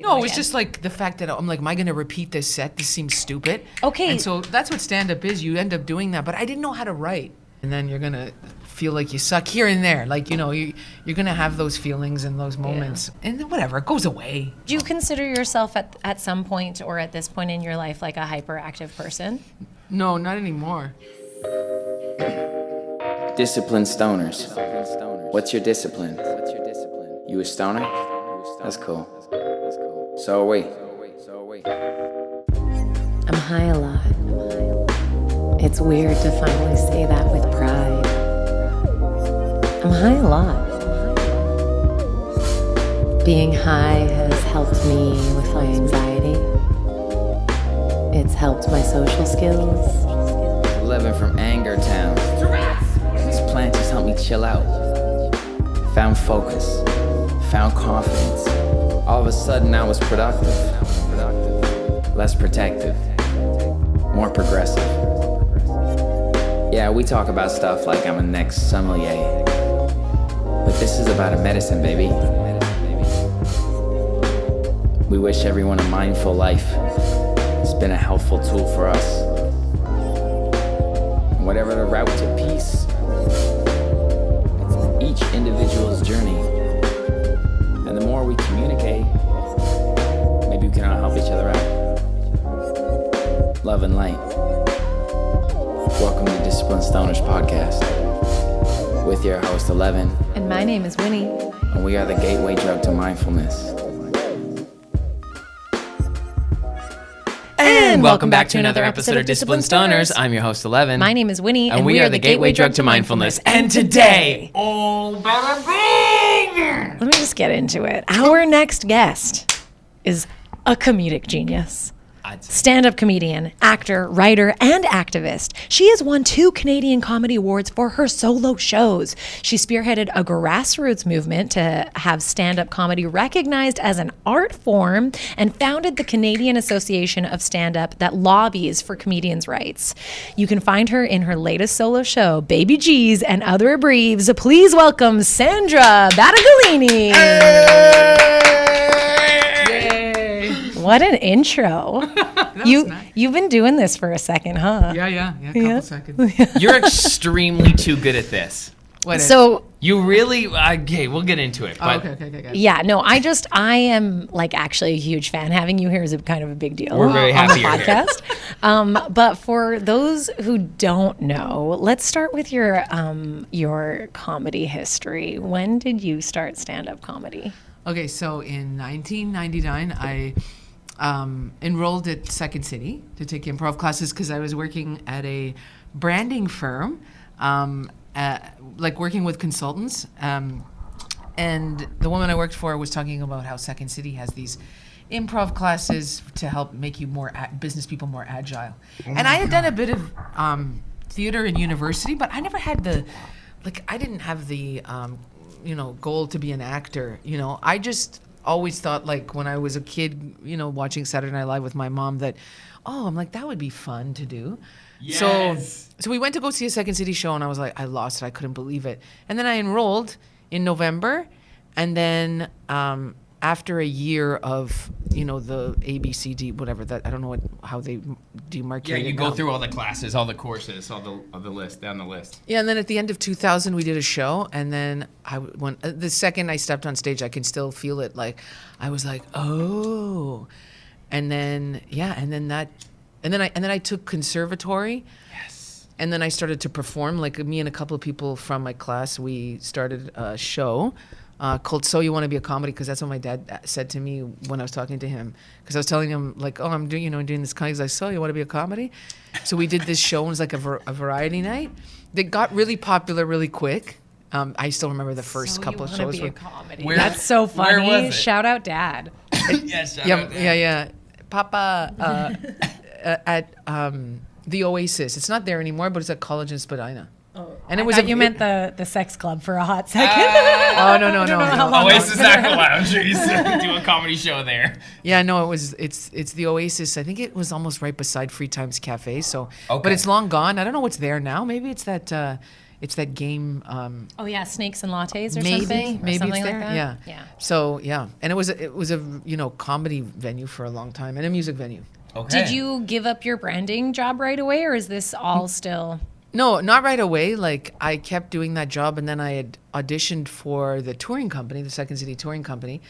No, it was just like the fact that I'm like, am I going to repeat this set? This seems stupid. Okay. And so that's what stand-up is. You end up doing that. But I didn't know how to write. And then you're going to feel like you suck here and there. Like, you're going to have those feelings and those moments. Yeah. And then whatever, it goes away. Do you consider yourself at some point or at this point in your life like a hyperactive person? No, not anymore. Disciplined stoners. What's your discipline? You a stoner? That's cool. So are we. I'm high a lot. It's weird to finally say that with pride. I'm high a lot. Being high has helped me with my anxiety. It's helped my social skills. Ellevan from Anger Town. This plant just helped me chill out. Found focus. Found confidence. All of a sudden I was productive. Less protective. More progressive. Yeah, we talk about stuff like I'm a next sommelier. But this is about a medicine, baby. We wish everyone a mindful life. It's been a helpful tool for us. And whatever the route to peace, it's each individual's journey. And the more we communicate, maybe we can all help each other out. Love and light. Welcome to Disciplined Stoners Podcast with your host Ellevan. And my name is Winnie. And we are the gateway drug to mindfulness. And welcome back to another episode of Disciplined Stoners. I'm your host, Ellevan. My name is Winnie, and we are the gateway drug to mindfulness. And today, let me just get into it. Our next guest is a comedic genius. Stand-up comedian, actor, writer, and activist. She has won 2 Canadian Comedy Awards for her solo shows. She spearheaded a grassroots movement to have stand-up comedy recognized as an art form and founded the Canadian Association of Stand-Up that lobbies for comedians' rights. You can find her in her latest solo show, Baby G's and Other Breves. Please welcome Sandra Battaglini. What an intro. You've been doing this for a second, huh? Yeah, a couple seconds. You're extremely too good at this. You really, okay, we'll get into it. But Okay. Yeah, no, I am like actually a huge fan. Having you here is kind of a big deal. We're very happy on the podcast. But for those who don't know, let's start with your comedy history. When did you start stand-up comedy? Okay, so in 1999, I enrolled at Second City to take improv classes because I was working at a branding firm, like working with consultants. And the woman I worked for was talking about how Second City has these improv classes to help make you business people more agile. And I had done a bit of theater in university, but I never had I didn't have the goal to be an actor. I just always thought, like, when I was a kid, watching Saturday Night Live with my mom, that, I'm like, that would be fun to do. Yes. So we went to go see a Second City show, and I was like, I lost it. I couldn't believe it. And then I enrolled in November, and then after a year of, the ABCD, whatever, that, I don't know how they demarcate it. Yeah, you go through all the classes, all the courses, all the list, down the list. Yeah, and then at the end of 2000, we did a show, and then the second I stepped on stage, I can still feel it. Like, I was like, oh, and then I took conservatory. Yes. And then I started to perform. Like, me and a couple of people from my class, we started a show called So You Want to Be a Comedy, because that's what my dad said to me when I was talking to him. Because I was telling him, like, I'm doing this comedy. He's like, so you want to be a comedy? So we did this show, and it was like a variety night that got really popular really quick. I still remember the first couple of shows. That's so funny. Where was it? Shout out Dad. Yes. Yeah. Papa at the Oasis. It's not there anymore, but it's at College in Spadina. Oh, and it was you meant the sex club for a hot second. Oh no. Oasis Aqua Lounge. We used to do a comedy show there. Yeah, no, it's the Oasis. I think it was almost right beside Free Times Cafe. So, okay. But it's long gone. I don't know what's there now. Maybe it's that It's that game. Oh yeah, Snakes and Lattes or maybe something. maybe something it's there. like that. Yeah. Yeah. So yeah, and it was a comedy venue for a long time and a music venue. Okay. Did you give up your branding job right away, or is this all still? No, not right away. Like I kept doing that job, and then I had auditioned for the touring company, the Second City touring company,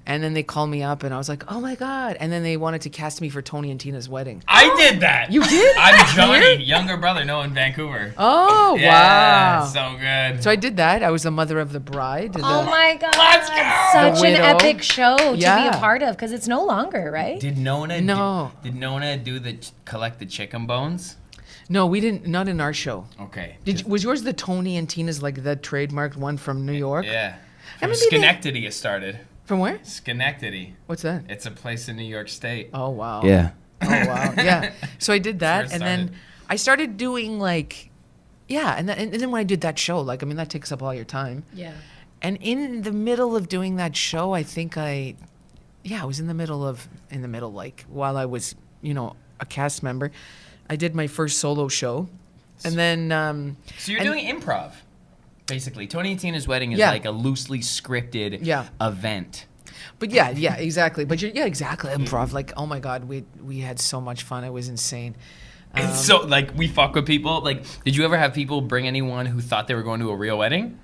and then they called me up, and I was like, "Oh my god!" And then they wanted to cast me for Tony and Tina's wedding. I did that. You did? I'm Johnny, younger brother, no, in Vancouver. Oh Yeah, wow! so good. So I did that. I was the mother of the bride. Oh my god! Let's go! Such The an widow. epic show to be Yeah. a part of because it's no longer right. Did Nona No. did Nona do the collect the chicken bones? No, we didn't. Not in our show. Okay. Was yours the Tony and Tina's, like the trademarked one from New York? Yeah. And From maybe they- Schenectady it started. From where? Schenectady. What's that? It's a place in New York State. Oh wow. Yeah. Oh wow. Yeah. So I did that, That's and where it then started. I started doing like, yeah, and then when I did that show, like I mean that takes up all your time. Yeah. And in the middle of doing that show, I think I was in the middle like while I was a cast member, I did my first solo show, and then So you're and- doing improv, basically. Tony and Tina's wedding is Yeah. like a loosely scripted Yeah. event. But yeah, exactly. But exactly. Improv. Like, oh my God, we had so much fun. It was insane. It's so like we fuck with people. Like, did you ever have people bring anyone who thought they were going to a real wedding?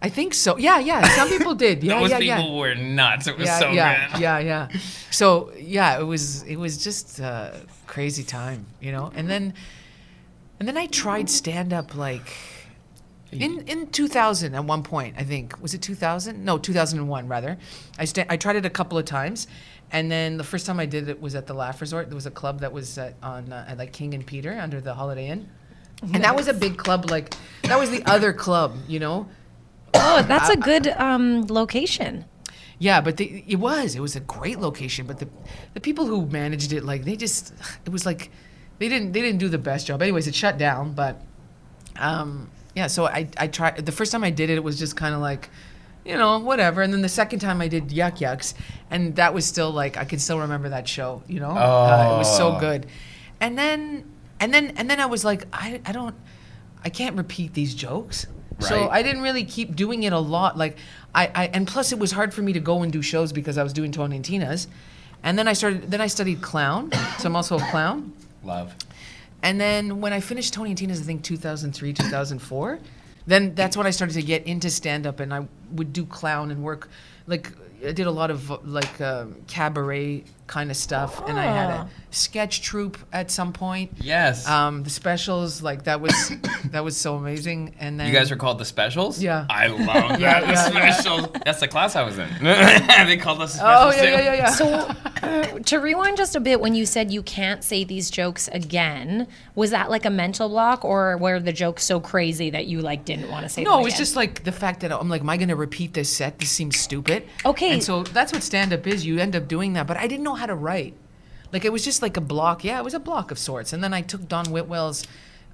I think so. Yeah. Some people did. Yeah, Those yeah, people were nuts. It was yeah, so yeah, good. yeah. So yeah, it was just a crazy time, And then I tried stand up like in 2000 at one point. I think was it 2000? No, 2001 rather. I tried it a couple of times, and then the first time I did it was at the Laugh Resort. There was a club that was at like King and Peter under the Holiday Inn, and that was a big club. Like that was the other club, Oh, that's a good location. Yeah, but it was a great location. But the people who managed it, like it was like they didn't do the best job. Anyways, it shut down. But yeah, so I tried. The first time I did it, it was just kind of like, whatever. And then the second time I did Yuck Yucks, and that was still like I can still remember that show. It was so good. And then I was like, I can't repeat these jokes. So Right. I didn't really keep doing it a lot. Like and plus it was hard for me to go and do shows because I was doing Tony and Tina's. And then I studied clown. So I'm also a clown. Love. And then when I finished Tony and Tina's, I think 2003, 2004, then that's when I started to get into stand-up, and I would do clown and work. Like, I did a lot of, cabaret kind of stuff, and I had a sketch troupe at some point. Yes. The specials, like, that was so amazing. And then You guys were called the Specials? Yeah. I love that. Yeah, The yeah, yeah. Specials. That's the class I was in. They called us the Specials. Oh, yeah. So, to rewind just a bit, when you said you can't say these jokes again, was that like a mental block, or were the jokes so crazy that you didn't want to say them No, it was again? just like the fact that I'm like, am I going to repeat this set? This seems stupid. Okay. And so that's what stand-up is. You end up doing that. But I didn't know how to write. Like, it was just like a block. Yeah, it was a block of sorts. And then I took Dawn Whitwell's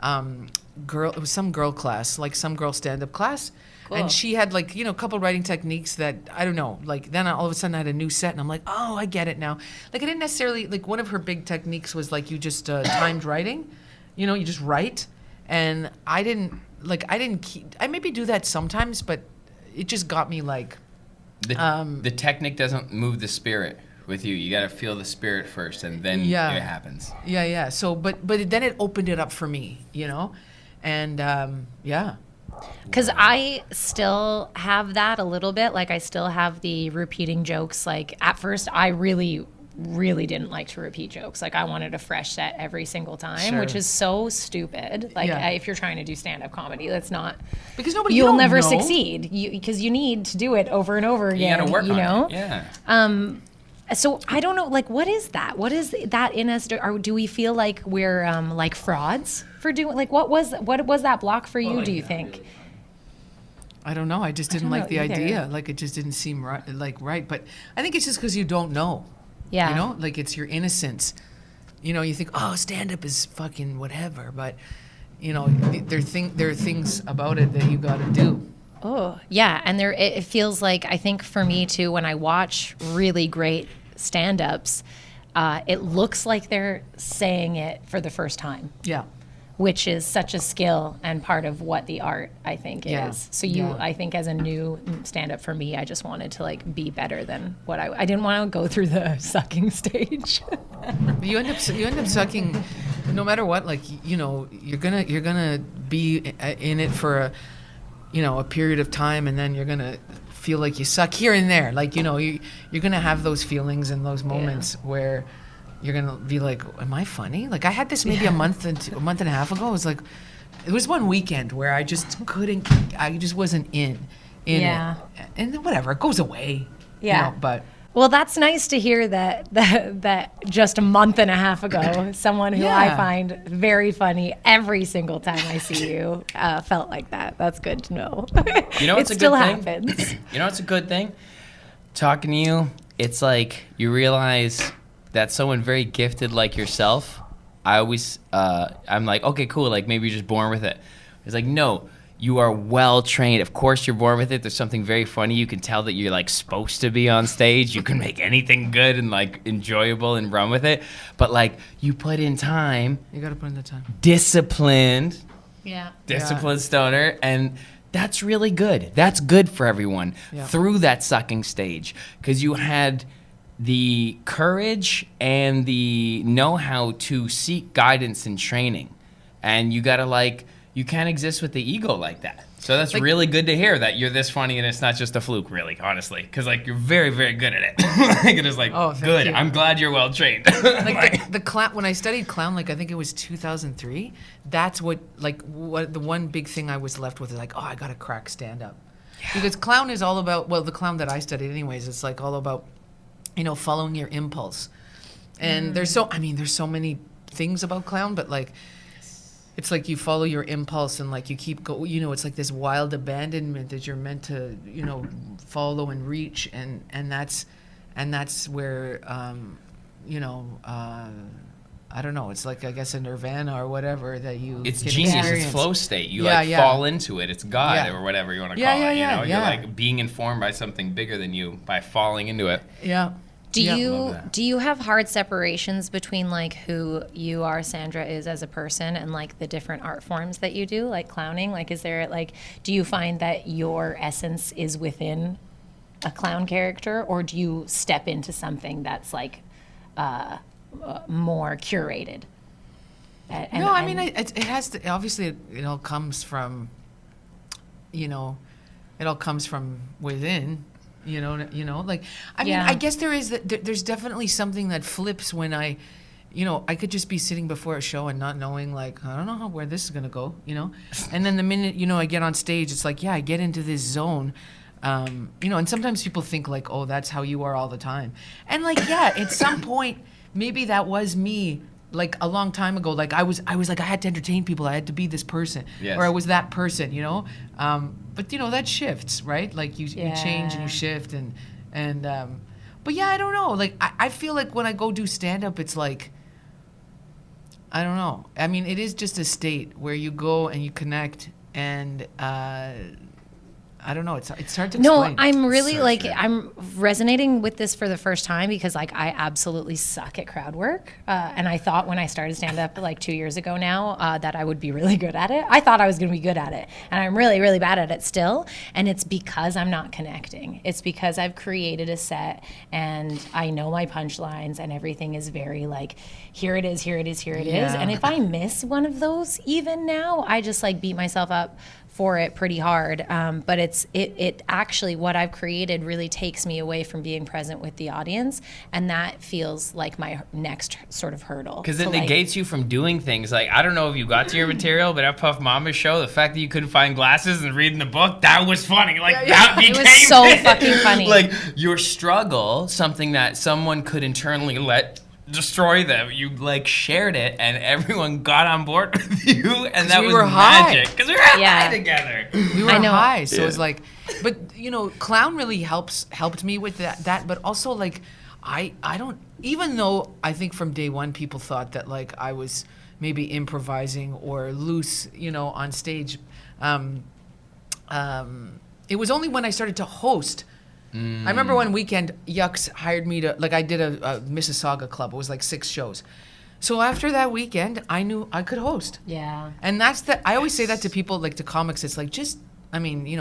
it was some girl class, like some girl stand-up class. Cool. And she had a couple writing techniques that, I don't know, then all of a sudden I had a new set and I'm like, oh, I get it now. Like, I didn't necessarily, one of her big techniques was you just timed writing. You just write. And I maybe do that sometimes, but it just got me The technique doesn't move the spirit with you. You got to feel the spirit first, and then it happens. Yeah. So, but then it opened it up for me, and yeah. Because I still have that a little bit. I still have the repeating jokes. At first, I really didn't like to repeat jokes. I wanted a fresh set every single time, Sure. which is so stupid. Yeah. If you're trying to do stand-up comedy, that's not... Because you You'll don't never know. succeed. Because you need to do it over and over You again. got to work on it. Yeah. So I don't know, what is that? What is that in us? Do we feel like we're frauds for doing? What was that block for you? Do you think? I don't know. I just didn't don't like the know either. idea. It just didn't seem right. Right. But I think it's just because you don't know. Yeah. It's your innocence. You think, oh, stand-up is fucking whatever. But, there are things about it that you got to do. Oh, yeah. And it feels like, I think for me too, when I watch really great stand-ups, it looks like they're saying it for the first time. Yeah. which is such a skill and part of what the art, I think, is. So I think as a new stand-up for me, I just wanted to like be better than what I didn't want to go through the sucking stage. You end up sucking, no matter what. Like, you know, you're gonna be in it for a period of time, and then you're gonna feel like you suck here and there. Like, you know, you're gonna have those feelings and those moments where you're gonna be like, am I funny? Like, I had this maybe a month and a half ago. It was one weekend where I just wasn't in it. And then whatever, it goes away. Yeah. You know, but well, that's nice to hear that just a month and a half ago, someone who I find very funny every single time I see you felt like that. That's good to know. You know, it still happens. You know, it's a good thing. Talking to you, it's like you realize that someone very gifted like yourself, I'm like, okay, cool, like maybe you're just born with it. It's like, no, you are well trained. Of course you're born with it. There's something very funny. You can tell that you're like supposed to be on stage. You can make anything good and like enjoyable and run with it. But like, you put in time. You gotta put in the time. Disciplined. Yeah. Disciplined stoner. And that's really good. That's good for everyone through that sucking stage. Because you had the courage and the know-how to seek guidance and training. And you gotta like, you can't exist with the ego like that. So that's like, really good to hear that you're this funny and it's not just a fluke, really, honestly. Because like, you're very, very good at it. Like, it is like, good. You. I'm glad you're well trained. Like the clown, when I studied clown, like I think it was 2003, that's what the one big thing I was left with is like, I gotta crack stand up. Yeah. Because clown is all about, well, the clown that I studied anyways, it's like all about, you know, following your impulse. And there's so many things about clown, but like, it's like you follow your impulse and like you keep going, you know, it's like this wild abandonment that you're meant to, you know, follow and reach. And that's where, you know, I don't know, it's like, I guess a nirvana or whatever that you It's can genius, experience. It's flow state. You fall into it. It's God or whatever you want to call it. You know, you're like being informed by something bigger than you by falling into it. Yeah. Do you have hard separations between like who you are, Sandra, is as a person and like the different art forms that you do, like clowning? Like, is there like, do you find that your essence is within a clown character, or do you step into something that's like more curated? No, I mean, it has to, obviously it all comes from, you know, it all comes from within. You know, like, I mean, I guess there's definitely something that flips when I could just be sitting before a show and not knowing, like, I don't know where this is going to go, you know? And then the minute, you know, I get on stage, it's like, I get into this zone, you know, and sometimes people think like, oh, that's how you are all the time. And like, at some point, maybe that was me, like a long time ago, like I was like, I had to entertain people. I had to be this person, or I was that person, you know? But you know, that shifts, right? Like you change and you shift and but yeah, I don't know. Like I feel like when I go do stand up, it's like, I don't know. I mean, it is just a state where you go and you connect and I don't know. It's hard to explain. No, I'm really like, I'm resonating with this for the first time because like I absolutely suck at crowd work. And I thought when I started stand up like 2 years ago now that I would be really good at it. I thought I was going to be good at it. And I'm really, really bad at it still. And it's because I'm not connecting. It's because I've created a set and I know my punchlines and everything is very like, here it is, here it is, here it is. And if I miss one of those even now, I just like beat myself up for it pretty hard, but it actually, what I've created really takes me away from being present with the audience, and that feels like my next sort of hurdle. Because it negates you from doing things. Like, I don't know if you got to your material, but at Puff Mama's show, the fact that you couldn't find glasses and reading the book, that was funny. Like, that became it was so fucking funny. Like, your struggle, something that someone could internally let destroy them, you like shared it and everyone got on board with you, and that was magic because we were high together. We were high, so it was like, but you know, clown really helped me with that, but also like I don't, even though I think from day one people thought that like I was maybe improvising or loose, you know, on stage, it was only when I started to host. I remember one weekend, Yucks hired me to, like I did a Mississauga club. It was like 6 shows. So after that weekend, I knew I could host. Yeah. And I always say that to people, like to comics. It's like,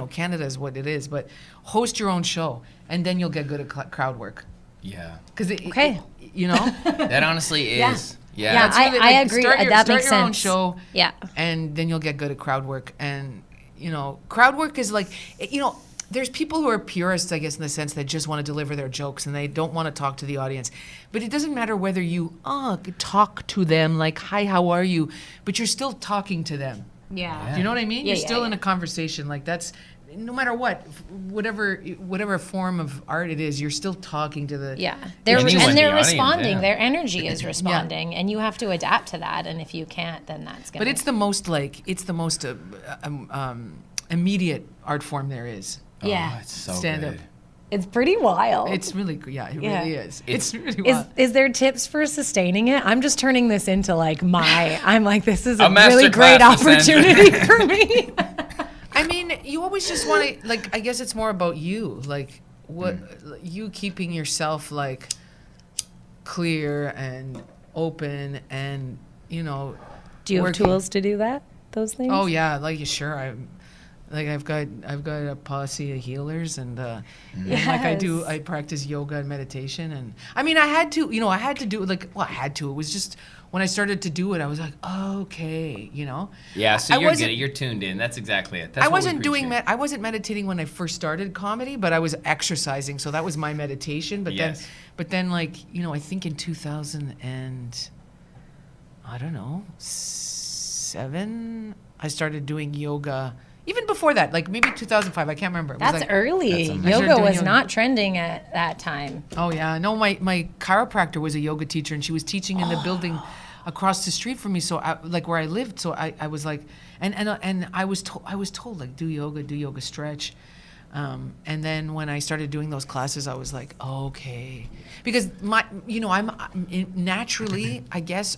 Canada is what it is, but host your own show, and then you'll get good at crowd work. Yeah. Because That honestly is. Yeah. Yeah, That's really, I like, agree. Start That makes your own sense. show. Yeah. And then you'll get good at crowd work. And, crowd work is like, there's people who are purists, I guess, in the sense that just want to deliver their jokes and they don't want to talk to the audience. But it doesn't matter whether you talk to them like, hi, how are you? But you're still talking to them. Yeah. Do you know what I mean? Yeah, You're still yeah. in a conversation. Like that's, no matter what, whatever form of art it is, you're still talking to the. Yeah, Anyone in the they're audience, responding. yeah. Their energy is responding, and you have to adapt to that. And if you can't, then that's gonna. But it's the most immediate art form there is. Yeah. Oh, it's so Stand good. up. It's pretty wild. It's really, it Yeah. really is. It's really wild. Is there tips for sustaining it? I'm just turning this into like I'm like, this is A a really masterclass great with Sandra. opportunity for me. I mean, you always just want to, like, I guess it's more about you. Like, you keeping yourself, like, clear and open and, Do you have working. tools to do that? Those things? Oh, yeah. Like, sure. I've got a posse of healers and like I practice yoga and meditation. And I mean, I had to do it. Like, well, I had to. It was just when I started to do it, I was like, okay, Yeah, so I you're wasn't- good. You're tuned in. That's exactly it. That's I what we wasn't doing appreciate. I wasn't meditating when I first started comedy, but I was exercising, so that was my meditation. But Yes. then like, I think in 2000 and I don't know, 7, I started doing yoga. Even before that, like maybe 2005, I can't remember. It was That's like- early. That's amazing. I started Yoga doing was yoga. not trending at that time. Oh yeah, no, my chiropractor was a yoga teacher, and she was teaching in the building across the street from me. So like where I lived, so I was like, and I was told like do yoga, stretch, and then when I started doing those classes, I was like, okay, because I'm naturally, I guess,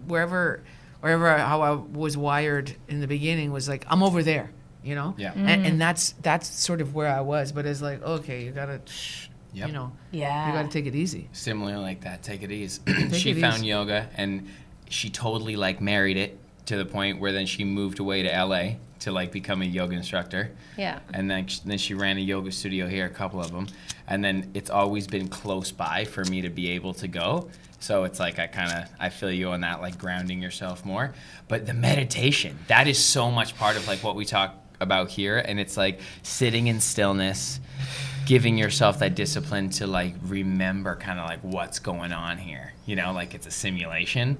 wherever how I was wired in the beginning was like I'm over there, Yeah. and that's sort of where I was. But it's like, okay, you gotta, Yep. Yeah. you gotta take it easy. Similar like that. Take it easy. Take She it found easy. yoga and she totally like married it to the point where then she moved away to LA to like become a yoga instructor. Yeah. And then she ran a yoga studio here, a couple of them. And then it's always been close by for me to be able to go. So it's like I feel you on that, like grounding yourself more. But the meditation, that is so much part of like what we talk about here. And it's like sitting in stillness, giving yourself that discipline to like remember kind of like what's going on here. Like it's a simulation.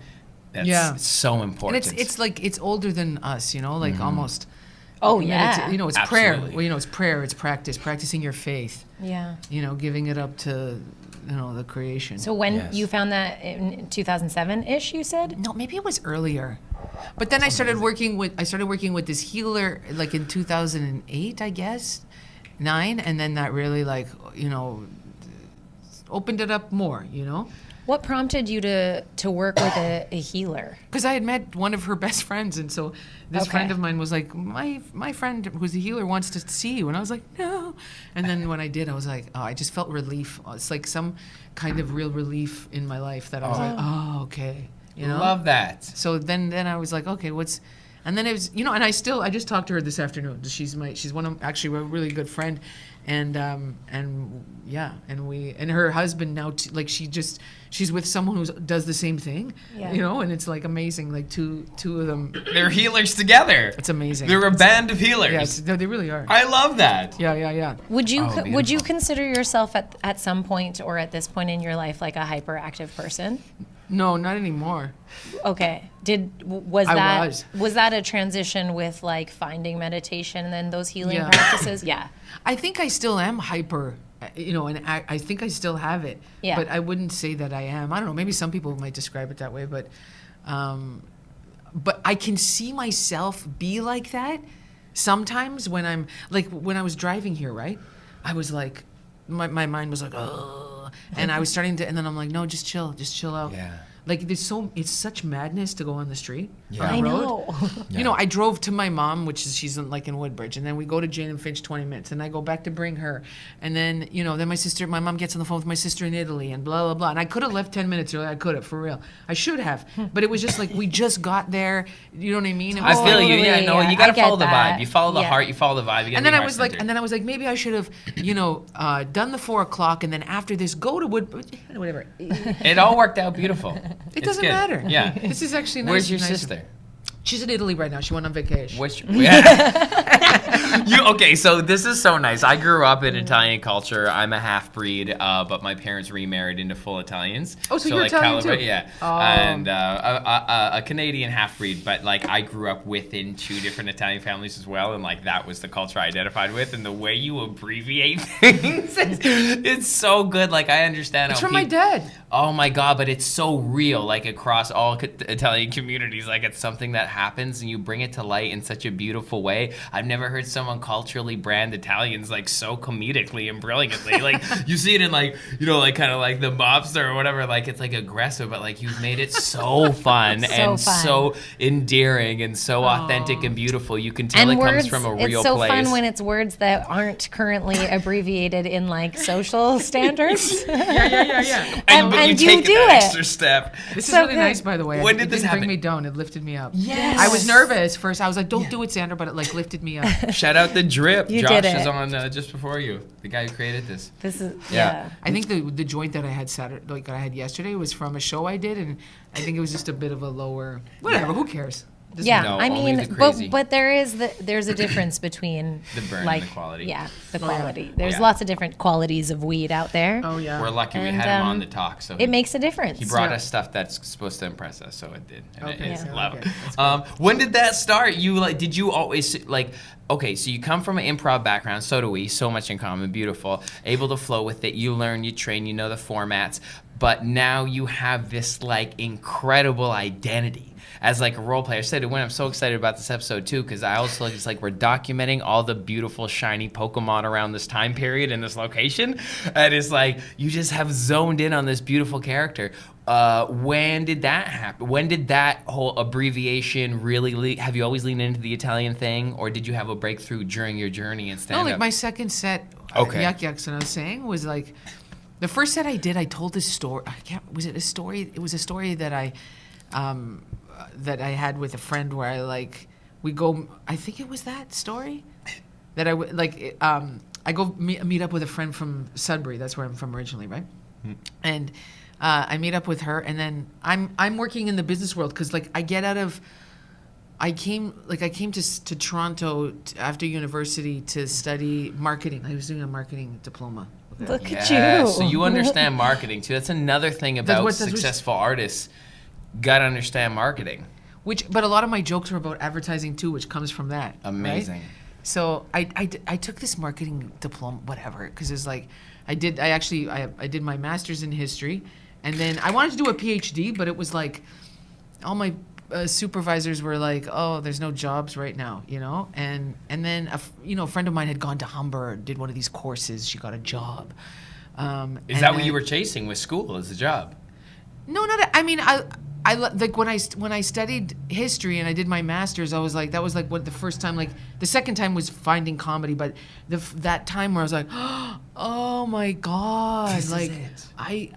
That's so important. And it's like it's older than us, like almost. Oh, yeah. It's prayer. Absolutely. Well, it's prayer. It's practicing your faith. Yeah. Giving it up to, the creation. So when Yes. you found that in 2007-ish, you said? No, maybe it was earlier. But then I started working with this healer like in 2008, I guess, 9, and then that really like, opened it up more, What prompted you to work with a healer? Because I had met one of her best friends, and so this Okay. friend of mine was like, my friend who's a healer wants to see you, and I was like, no. And then when I did, I was like, oh, I just felt relief. It's like some kind of real relief in my life that I was like, oh, okay, Love that. So then I was like, okay, and then it was, and I just talked to her this afternoon. She's actually a really good friend, and her husband now, she's with someone who does the same thing, Yeah. and it's like amazing, like two of them. They're healers together. It's amazing. They're a band of healers. Yes, they really are. I love that. Yeah. Would you Oh, would you beautiful. consider yourself at some point or at this point in your life like a hyperactive person? No, not anymore. Okay. Was I that was. that a transition with like finding meditation and then those healing Yeah. practices? Yeah. I think I still am hyper, and I think I still have it. Yeah. But I wouldn't say that I am. I don't know. Maybe some people might describe it that way, but I can see myself be like that sometimes when I'm like when I was driving here, right? I was like, my mind was like, oh, and I was starting to, and then I'm like, no, just chill out. Yeah. like it's such madness to go on the street. Yeah. On I the road. know. You know, I drove to my mom, she's in Woodbridge, and then we go to Jane and Finch 20 minutes, and I go back to bring her, and then my mom gets on the phone with my sister in Italy, and blah blah blah. And I could have left 10 minutes early. I could have, for real. I should have, but it was just like we just got there. You know what I mean? I feel you. Yeah, no, you gotta follow the vibe. You follow the Yeah. heart. You follow the vibe. You And then I was like, maybe I should have, done the 4 o'clock, and then after this, go to Woodbridge, whatever. it all worked out beautiful. It doesn't matter. Yeah. This is actually nice. Where's your nice. sister? She's in Italy right now. She went on vacation. Okay, so this is so nice. I grew up in Italian culture. I'm a half-breed, but my parents remarried into full Italians. Oh, so you're Italian too? Yeah. Oh. And a Canadian half-breed, but like I grew up within 2 different Italian families as well, and like that was the culture I identified with. And the way you abbreviate things, it's so good. Like I understand. It's how from my dad. Oh my God, but it's so real, like across all Italian communities. Like it's something that happens and you bring it to light in such a beautiful way. I've never heard someone culturally brand Italians like so comedically and brilliantly. Like you see it in like, like kind of like the mobster or whatever, like it's like aggressive, but like you've made it so fun so endearing and so authentic and beautiful. You can tell And it words, comes from a real it's so place. fun when it's words that aren't currently abbreviated in like social standards. Yeah. But and you you take do an it. extra step. This is So really good. nice, by the way. When It did this didn't happen? bring me down. It lifted me up. Yes. I was nervous first. I was like, don't do it, Sandra, but it like lifted me up. Shout out the drip. You Josh did is it. on just before you, the guy who created this. This is Yeah. I think the joint that I had I had yesterday was from a show I did, and I think it was just a bit of a lower. Whatever. Who cares? Just Yeah, No, I only mean, the crazy. but there's a difference between The burn like and the quality. Yeah, the Oh, yeah. quality. There's Yeah. lots of different qualities of weed out there. Oh yeah. We're lucky we And, had him on the talk, so It makes a difference. he brought Yeah. us stuff that's supposed to impress us, so it did. And Okay, it is. yeah. Love Okay, it. When did that start? Did you always okay, so you come from an improv background, so do we, so much in common, beautiful, able to flow with it, you learn, you train, you know the formats, but now you have this like incredible identity as like a role player. I said it when I'm so excited about this episode too, because I also it's like we're documenting all the beautiful shiny Pokemon around this time period and this location, and it's like you just have zoned in on this beautiful character. When did that happen? When did that whole abbreviation really have you always leaned into the Italian thing, or did you have a breakthrough during your journey in No, stand-up? like my second set, Okay. Yuck Yucks, and I was saying was like, the first set I did, I told this story. Was it a story? It was a story that I had with a friend where we go. I think it was that story that I go meet up with a friend from Sudbury. That's where I'm from originally, right? And I meet up with her, and then I'm working in the business world because I came to Toronto after university to study marketing. I was doing a marketing diploma. Look at Yeah, you. so you understand marketing too. That's another thing about that's what- successful artists. Gotta understand marketing. But a lot of my jokes are about advertising too, which comes from that. right? Amazing. So I took this marketing diploma, whatever, because it's like I did my master's in history, and then I wanted to do a PhD, but it was like all my supervisors were like, "Oh, there's no jobs right now," and then a friend of mine had gone to Humber, did one of these courses, she got a job. Is that what you were chasing with school as a job? No, not. I mean, I like when I studied history and I did my master's. I was like, that was like what the first time. Like the second time was finding comedy, but that time where I was like, oh my god, This is like it.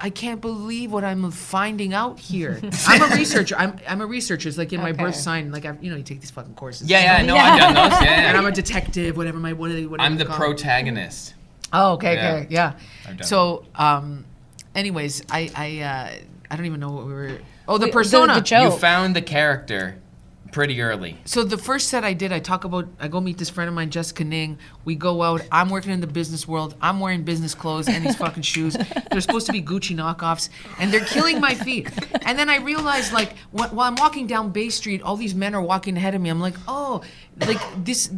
I can't believe what I'm finding out here. I'm a researcher. I'm a researcher. It's like in my birth sign. Like you take these fucking courses. Yeah, no, I've done those. Yeah, And I'm a detective. Whatever whatever I'm you the call it. protagonist. Oh, okay, yeah. I've done So, anyways, I don't even know what we were. Oh, the The persona. joke. You found the character pretty early. So the first set I did, I go meet this friend of mine, Jessica Ning. We go out. I'm working in the business world. I'm wearing business clothes and these fucking shoes. They're supposed to be Gucci knockoffs, and they're killing my feet. And then I realized, like, while I'm walking down Bay Street, all these men are walking ahead of me. I'm like, oh, like these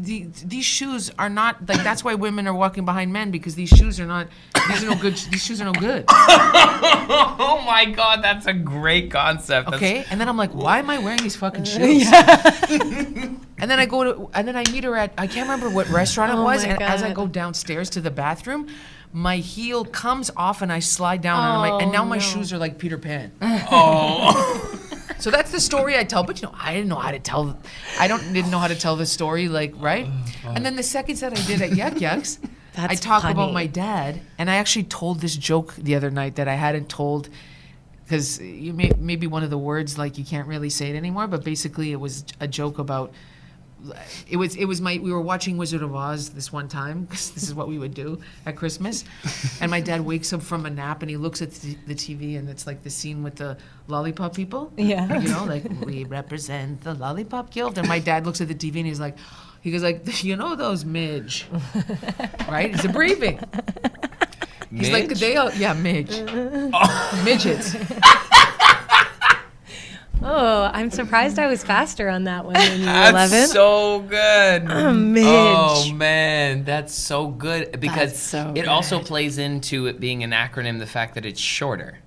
shoes are not like. That's why women are walking behind men, because these shoes are not. These are no good. These shoes are no good. Oh my god, that's a great concept. Okay, and then I'm like, why am I wearing these fucking shoes? And then I meet her at, I can't remember what restaurant it Oh was, my and as I God. go downstairs to the bathroom, my heel comes off and I slide down, and now my shoes are like Peter Pan. So that's the story I tell. But I didn't know how to tell. Didn't know how to tell the story, like, right? And then the second set I did at Yuck Yucks, I talk about my dad, and I actually told this joke the other night that I hadn't told, because maybe one of the words, like, you can't really say it anymore, but basically it was a joke about. We were watching Wizard of Oz this one time, because this is what we would do at Christmas, and my dad wakes up from a nap and he looks at the TV, and it's like the scene with the lollipop people. Yeah. Like, we represent the lollipop guild, and my dad looks at the TV and he goes like, those midge, right? It's a briefing. He's like, midge. Midgets. Oh, I'm surprised I was faster on that one when you were 11. That's so good. Midge. Oh, man. That's so good. Because so it also plays into it being an acronym, the fact that it's shorter.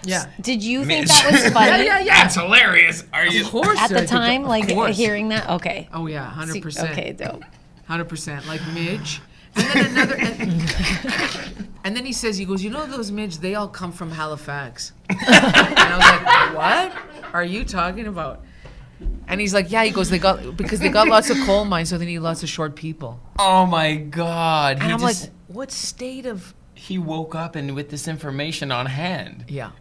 Yeah. Did you think that was funny? Yeah. That's hilarious. Are you? Of course. At the I think- time, of like, course. hearing that? Okay. Oh, yeah, 100%. Okay, dope. 100%, like midge. And then another, and then he goes, those midge, they all come from Halifax. And I was like, what are you talking about? And he's like, yeah, he goes, because they got lots of coal mines, so they need lots of short people. Oh, my God. And I'm like, what state of... He woke up and with this information on hand. Yeah.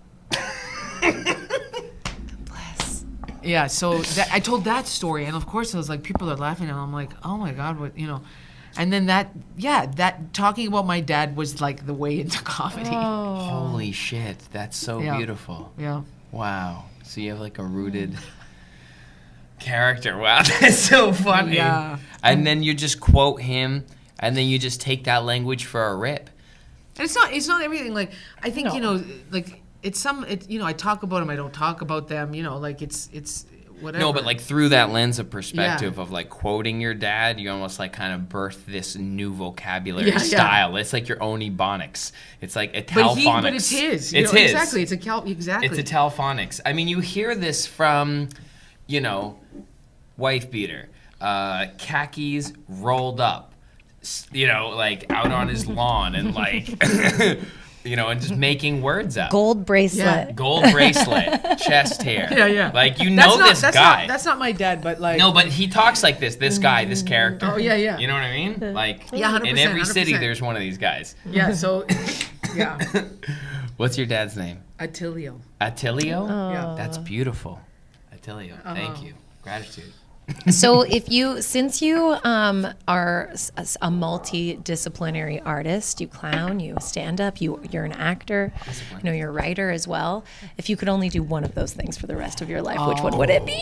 Bless. Yeah, so I told that story, and of course I was like, people are laughing, and I'm like, oh my God, what, And then that talking about my dad was like the way into comedy. Holy shit. That's so beautiful. Yeah. Wow. So you have like a rooted character. Wow, that's so funny. Yeah. And then you just quote him, and then you just take that language for a rip. And it's not everything. Like, I think, like, I talk about them, I don't talk about them, like, it's whatever. No, but like through that lens of perspective of like quoting your dad, you almost like kind of birth this new vocabulary style. It's like your own ebonics. It's like Italphonics. But it's his. It's his. Exactly. It's exactly. It's Italphonics. I mean, you hear this from, wife beater, khakis rolled up, like out on his lawn and like, and just making words up. Gold bracelet. Yeah. Gold bracelet, chest hair. Yeah. Like, That's guy. That's not my dad, but like. No, but he talks like this guy, this character. Oh, yeah. You know what I mean? Like, 100%, in every city, 100%. there's one of these guys. Yeah, so, yeah. What's your dad's name? Attilio. Attilio? Yeah. That's beautiful. Attilio, thank you. Gratitude. So since you are a multidisciplinary artist, you clown, you stand up, you're an actor, you're a writer as well. If you could only do one of those things for the rest of your life, which one would it be?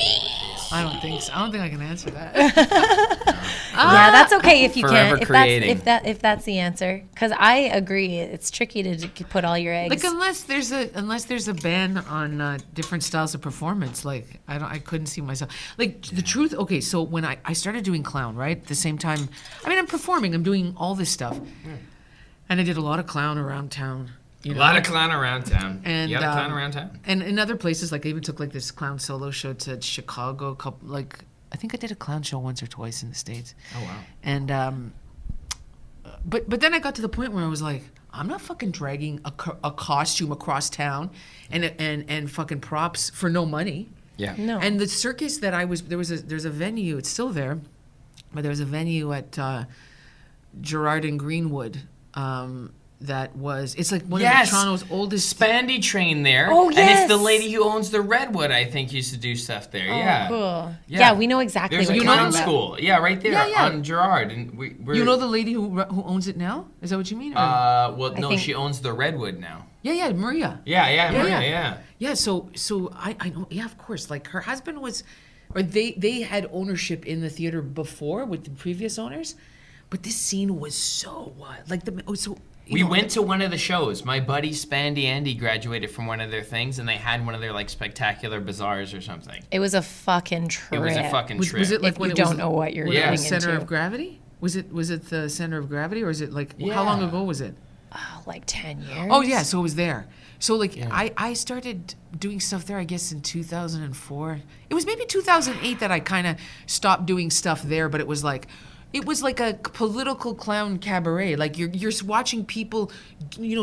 I don't think so. I don't think I can answer that. Yeah, that's okay if you Forever can't. creating. If that's the answer, because I agree, it's tricky to put all your eggs. Like, unless there's a ban on different styles of performance, like I couldn't see myself. Like, the truth. Okay, so when I started doing clown, right, at the same time, I'm performing, I'm doing all this stuff, and I did a lot of clown around town. A lot of clown around town. And, you got a clown around town? And in other places, like I even took like this clown solo show to Chicago. I think I did a clown show once or twice in the States. Oh, wow. And but then I got to the point where I was like, I'm not fucking dragging a costume across town and fucking props for no money. Yeah. No. And the circus that there's a venue, it's still there, but there was a venue at Gerrard and Greenwood. It's like one of Toronto's oldest. Spandy trained there. Oh, And yes. it's the lady who owns the Redwood, I think, used to do stuff there. Yeah. Cool. Yeah. Yeah, we know exactly There's what a you're clown talking about. school. Yeah, right there Yeah. on Gerrard. And we're You know the lady who owns it now? Is that what you mean? Or- well, no, think- she owns the Redwood now. yeah, Maria. Yeah, Maria, yeah. yeah. Yeah, so I know. Yeah, of course. Like, her husband was, or they had ownership in the theater before with the previous owners, but this scene was so wild. Like We went to one of the shows. My buddy Spandy Andy graduated from one of their things, and they had one of their like spectacular bazaars or something. It was a fucking trip. It was a fucking trip. Was it like If when you it was don't know what you're the getting center into. of gravity? Was it the center of gravity, or is it like Yeah. how long ago was it? Oh, like 10 years. Oh yeah, so it was there. So like I started doing stuff there, I guess, in 2004. It was maybe 2008 that I kind of stopped doing stuff there, but it was like It was like a political clown cabaret. Like you're watching people,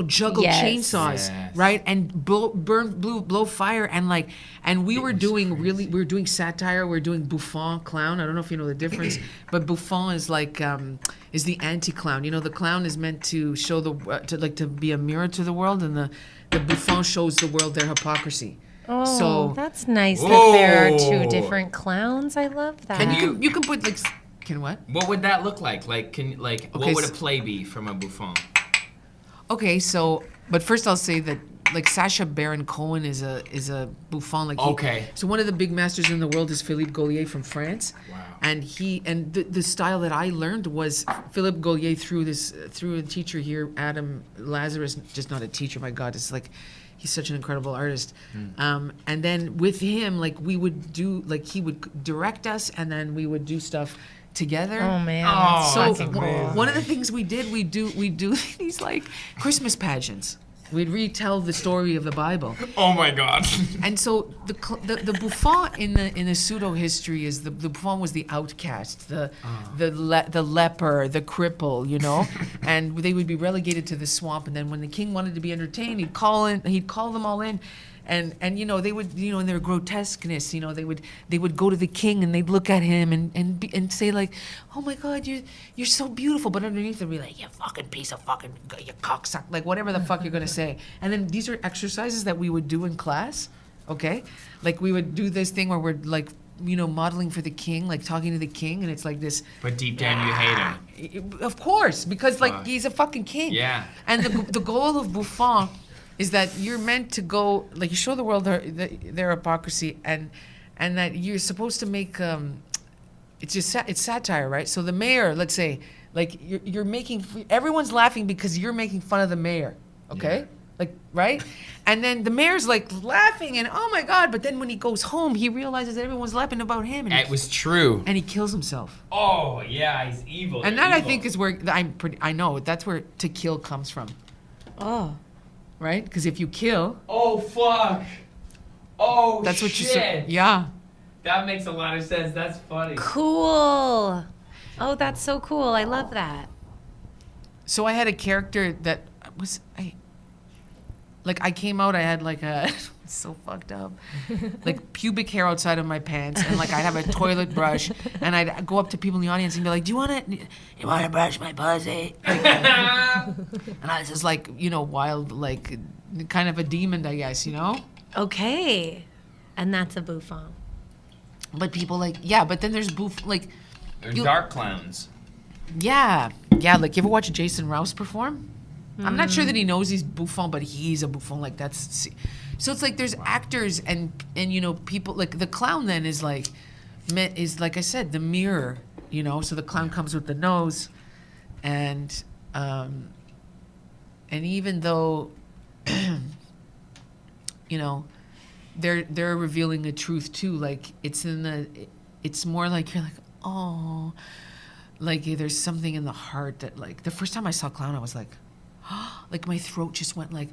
juggle Yes. chainsaws, Yes. right, and blow fire, and we were doing satire. We're doing bouffon clown. I don't know if you know the difference, but bouffon is like is the anti-clown. The clown is meant to show to be a mirror to the world, and the bouffon shows the world their hypocrisy. Oh, So that's nice that there are two Whoa. different clowns. I love that. and you can put like can what? What would that look like? What would a play be from a bouffon? Okay, but first I'll say that like Sacha Baron Cohen is a bouffon. Like Okay. So one of the big masters in the world is Philippe Gaulier from France. Wow. And the style that I learned was Philippe Gaulier through a teacher here, Adam Lazarus, just not a teacher. My God, it's like he's such an incredible artist. And then with him, like he would direct us, and then we would do stuff together. Oh man, Oh, that's So fucking cool. one of the things we do these like Christmas pageants. We'd retell the story of the Bible, Oh my God. and so the bouffon in the pseudo history is the bouffon was the outcast, the leper, the cripple, and they would be relegated to the swamp. And then when the king wanted to be entertained, he'd call them all in. And they would in their grotesqueness they would go to the king and they'd look at him and say like, oh my God, you're so beautiful, but underneath they'd be like, you fucking piece of fucking, you cocksucker, like whatever the fuck you're gonna say. And then these are exercises that we would do in class, okay? Like we would do this thing where we're like modeling for the king, like talking to the king, and it's like this. But deep down you hate him. Of course, because like Fuck. he's a fucking king. Yeah. And the goal of bouffon is that you're meant to go, like you show the world their hypocrisy, and that you're supposed to make it's satire, right? So the mayor, let's say, like you're making, everyone's laughing because you're making fun of the mayor, okay? Yeah. Like, right? And then the mayor's like laughing and oh my God, but then when he goes home, he realizes that everyone's laughing about him, and It was true. he kills himself. Oh yeah, he's evil. And that I think is where I know that's where to kill comes from, Oh, right? Because if you kill, Oh fuck. Oh that's what you shit. say. Yeah. That makes a lot of sense. That's funny. cool. Oh, that's so cool. I love that. So I had a character that was I came out. I had like a it's so fucked up, like pubic hair outside of my pants, and like I'd have a toilet brush, and I'd go up to people in the audience and be like, "Do you want to brush my pussy?" And I was just like, wild, like kind of a demon, I guess, Okay, and that's a bouffon. But people but then there's There's dark clowns. Yeah, like you ever watch Jason Rouse perform? I'm not sure that he knows he's bouffon, but he's a bouffon. Like that's so it's like there's actors and people like the clown then is like I said, the mirror, so the clown comes with the nose, and even though they're revealing a truth too, like it's more like you're like, oh, like there's something in the heart that like the first time I saw clown I was like, like my throat just went like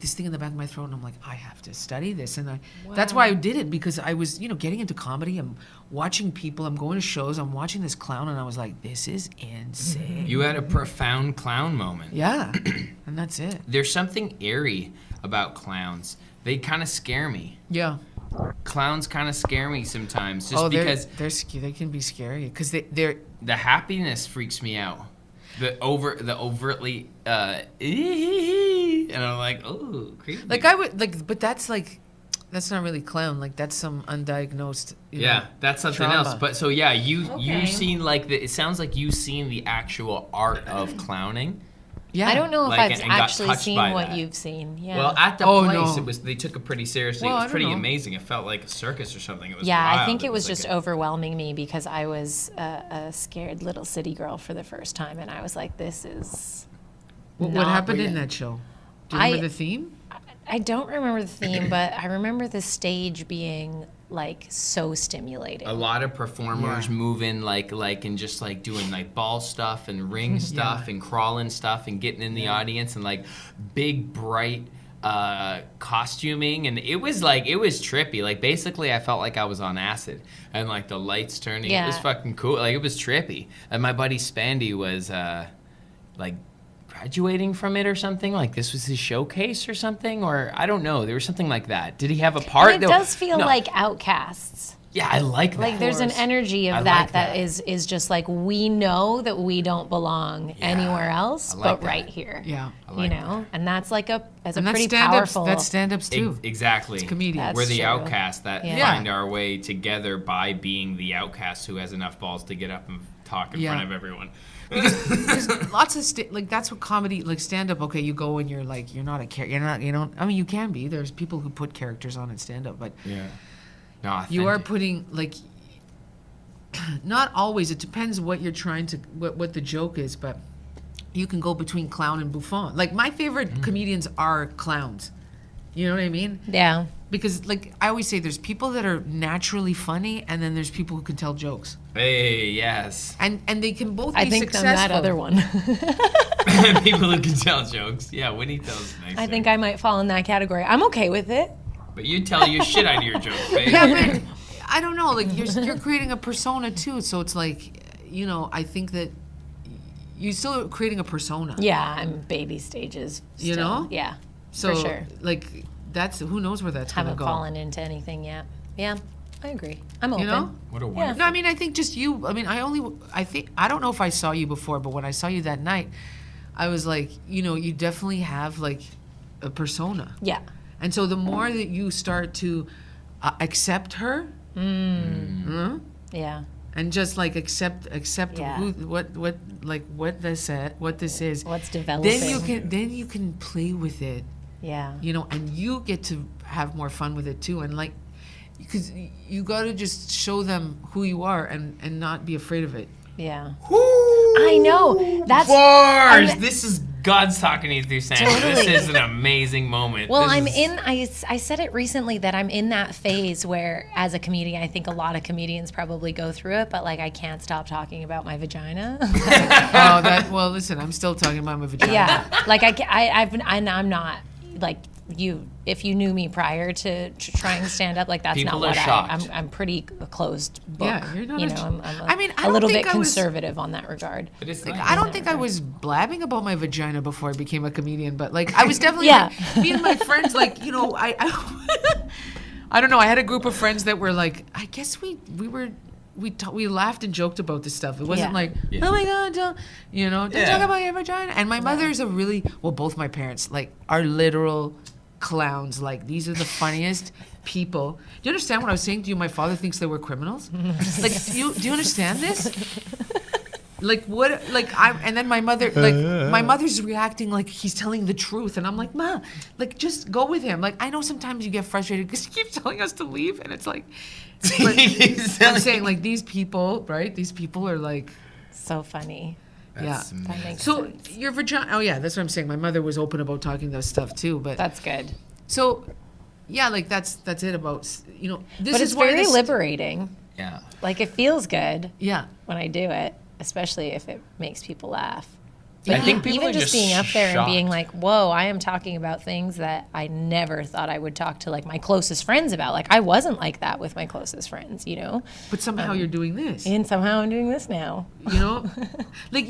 this thing in the back of my throat, and I'm like, I have to study this, and that's why I did it, because I was getting into comedy. I'm watching people, I'm going to shows, I'm watching this clown, and I was like, this is insane. You had a profound clown moment. Yeah, and that's it. There's something eerie about clowns. They kind of scare me. Yeah. Clowns kind of scare me sometimes, just because they can be scary because they're the happiness freaks me out. The overtly and I'm like, oh, creepy. like I would like, but that's not really clown. Like that's some undiagnosed. That's something trauma. else. But so yeah, you Okay. seen it sounds like you've seen the actual art of clowning. Yeah. I don't know if Like, I've and got actually touched seen by what that. you've seen. Yeah. Well, at the Oh, place, no. they took it pretty seriously. Well, It I was don't pretty know. amazing. It felt like a circus or something. It was yeah, wild. I think it was like just overwhelming me because I was a scared little city girl for the first time, and I was like, this is. What not happened in real. that show? Do you remember the theme? I don't remember the theme, but I remember the stage being like so stimulating. a lot of performers Yeah. moving like and just like doing like ball stuff and ring stuff and crawling stuff and getting in the audience and like big bright costuming, and it was trippy. Like, basically I felt like I was on acid, and like the lights turning. It was fucking cool. Like, it was trippy. And my buddy Spandy was like graduating from it or something. Like, this was his showcase or something, or I don't know. There was something like that. Did he have a part? And it does feel like Outcasts. Yeah, I like that. Like, there's an energy of that is just like, we know that we don't belong anywhere else but right here. Yeah. You know? And that's like a pretty stand-ups, powerful. That's stand-ups too. Exactly. It's comedians. We're the true. outcasts that Yeah. find our way together by being the outcast who has enough balls to get up and talk in front of everyone. Because lots of like, that's what comedy, like stand-up. Okay, you go and you're like, you're not a character. You're not. You know. I mean, you can be. There's people who put characters on in stand-up, but No, you are putting, like, not always. It depends what you're trying to, what the joke is, but you can go between clown and bouffon. Like, my favorite comedians are clowns. You know what I mean? Yeah. Because, like, I always say there's people that are naturally funny, and then there's people who can tell jokes. Hey, yes. And they can both be I think successful. I'm that other one. People who can tell jokes. Yeah, Winnie tells nice. I think I might fall in that category. I'm okay with it. But you tell your shit out of your jokes, baby. Yeah, but I don't know. Like, you're creating a persona too, so it's like, you know, I think that you're still creating a persona. Yeah, I'm baby stages. You still. know? Yeah. So, for sure. like, that's, who knows where that's gonna Haven't go. fallen into anything yet. Yeah, I agree. I'm open. You know? What a wonderful. No, I mean, I think just you. I mean, I don't know if I saw you before, but when I saw you that night, I was like, you know, you definitely have like a persona. Yeah. And so the more that you start to accept her, Yeah. and just like accept Yeah. who, what this is, What's developing. then you can play with it, Yeah. you know, and you get to have more fun with it too, and like, because you got to just show them who you are and not be afraid of it. Yeah. I know. That's Bars! I'm- This is God's talking to you through Sandra. Totally. This is an amazing moment. Well, This is- I said it recently that I'm in that phase where, as a comedian, I think a lot of comedians probably go through it, but like, I can't stop talking about my vagina. Well, listen, I'm still talking about my vagina. Yeah. Like, I'm not, like, if you knew me prior to trying to stand up, like, that's People not are what shocked. I'm pretty closed book. Yeah, you're not you a- know, I'm I mean, I a don't little think bit I was- conservative on that regard. But it's Like, nice. I don't think I was blabbing about my vagina before I became a comedian, but like, I was definitely, Yeah. like, me and my friends, like, you know, I I don't know. I had a group of friends that were like, I guess we laughed and joked about this stuff. It wasn't Yeah. like, oh my God, don't Yeah. talk about your vagina. And my mother's both my parents, like, are literal clowns. Like, these are the funniest people. Do you understand what I was saying to you? My father thinks they were criminals. Like, do you understand this? Like, what, like, and then my mother's reacting like he's telling the truth, and I'm like, Ma, like, just go with him. Like, I know sometimes you get frustrated because he keeps telling us to leave, and it's like, but I'm saying, like, these people, right? These people are like, So funny. That's yeah. That makes So sense. your vagina, oh yeah, that's what I'm saying. My mother was open about talking this stuff too, but That's good. so, yeah, like, that's it about, you know, this But is it's why very this, liberating. Yeah. Like, it feels good yeah. when I do it, especially if it makes people laugh. I think people even are just just being up there and being shocked. like, whoa, I am talking about things that I never thought I would talk to, like, my closest friends about. Like, I wasn't like that with my closest friends, you know? But somehow you're doing this, And somehow I'm doing this now. you know, like,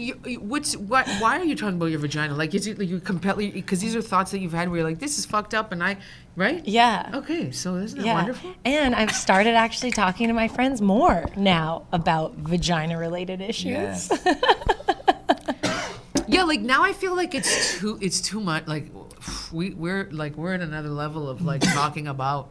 why are you talking about your vagina? Like, is it like you completely, because these are thoughts that you've had where you're like, this is fucked up, and right? Yeah. Okay, so isn't it Yeah. wonderful? And I've started actually talking to my friends more now about vagina-related issues. Yes. Yeah, like, now I feel like it's too much. Like, we're at another level of like talking about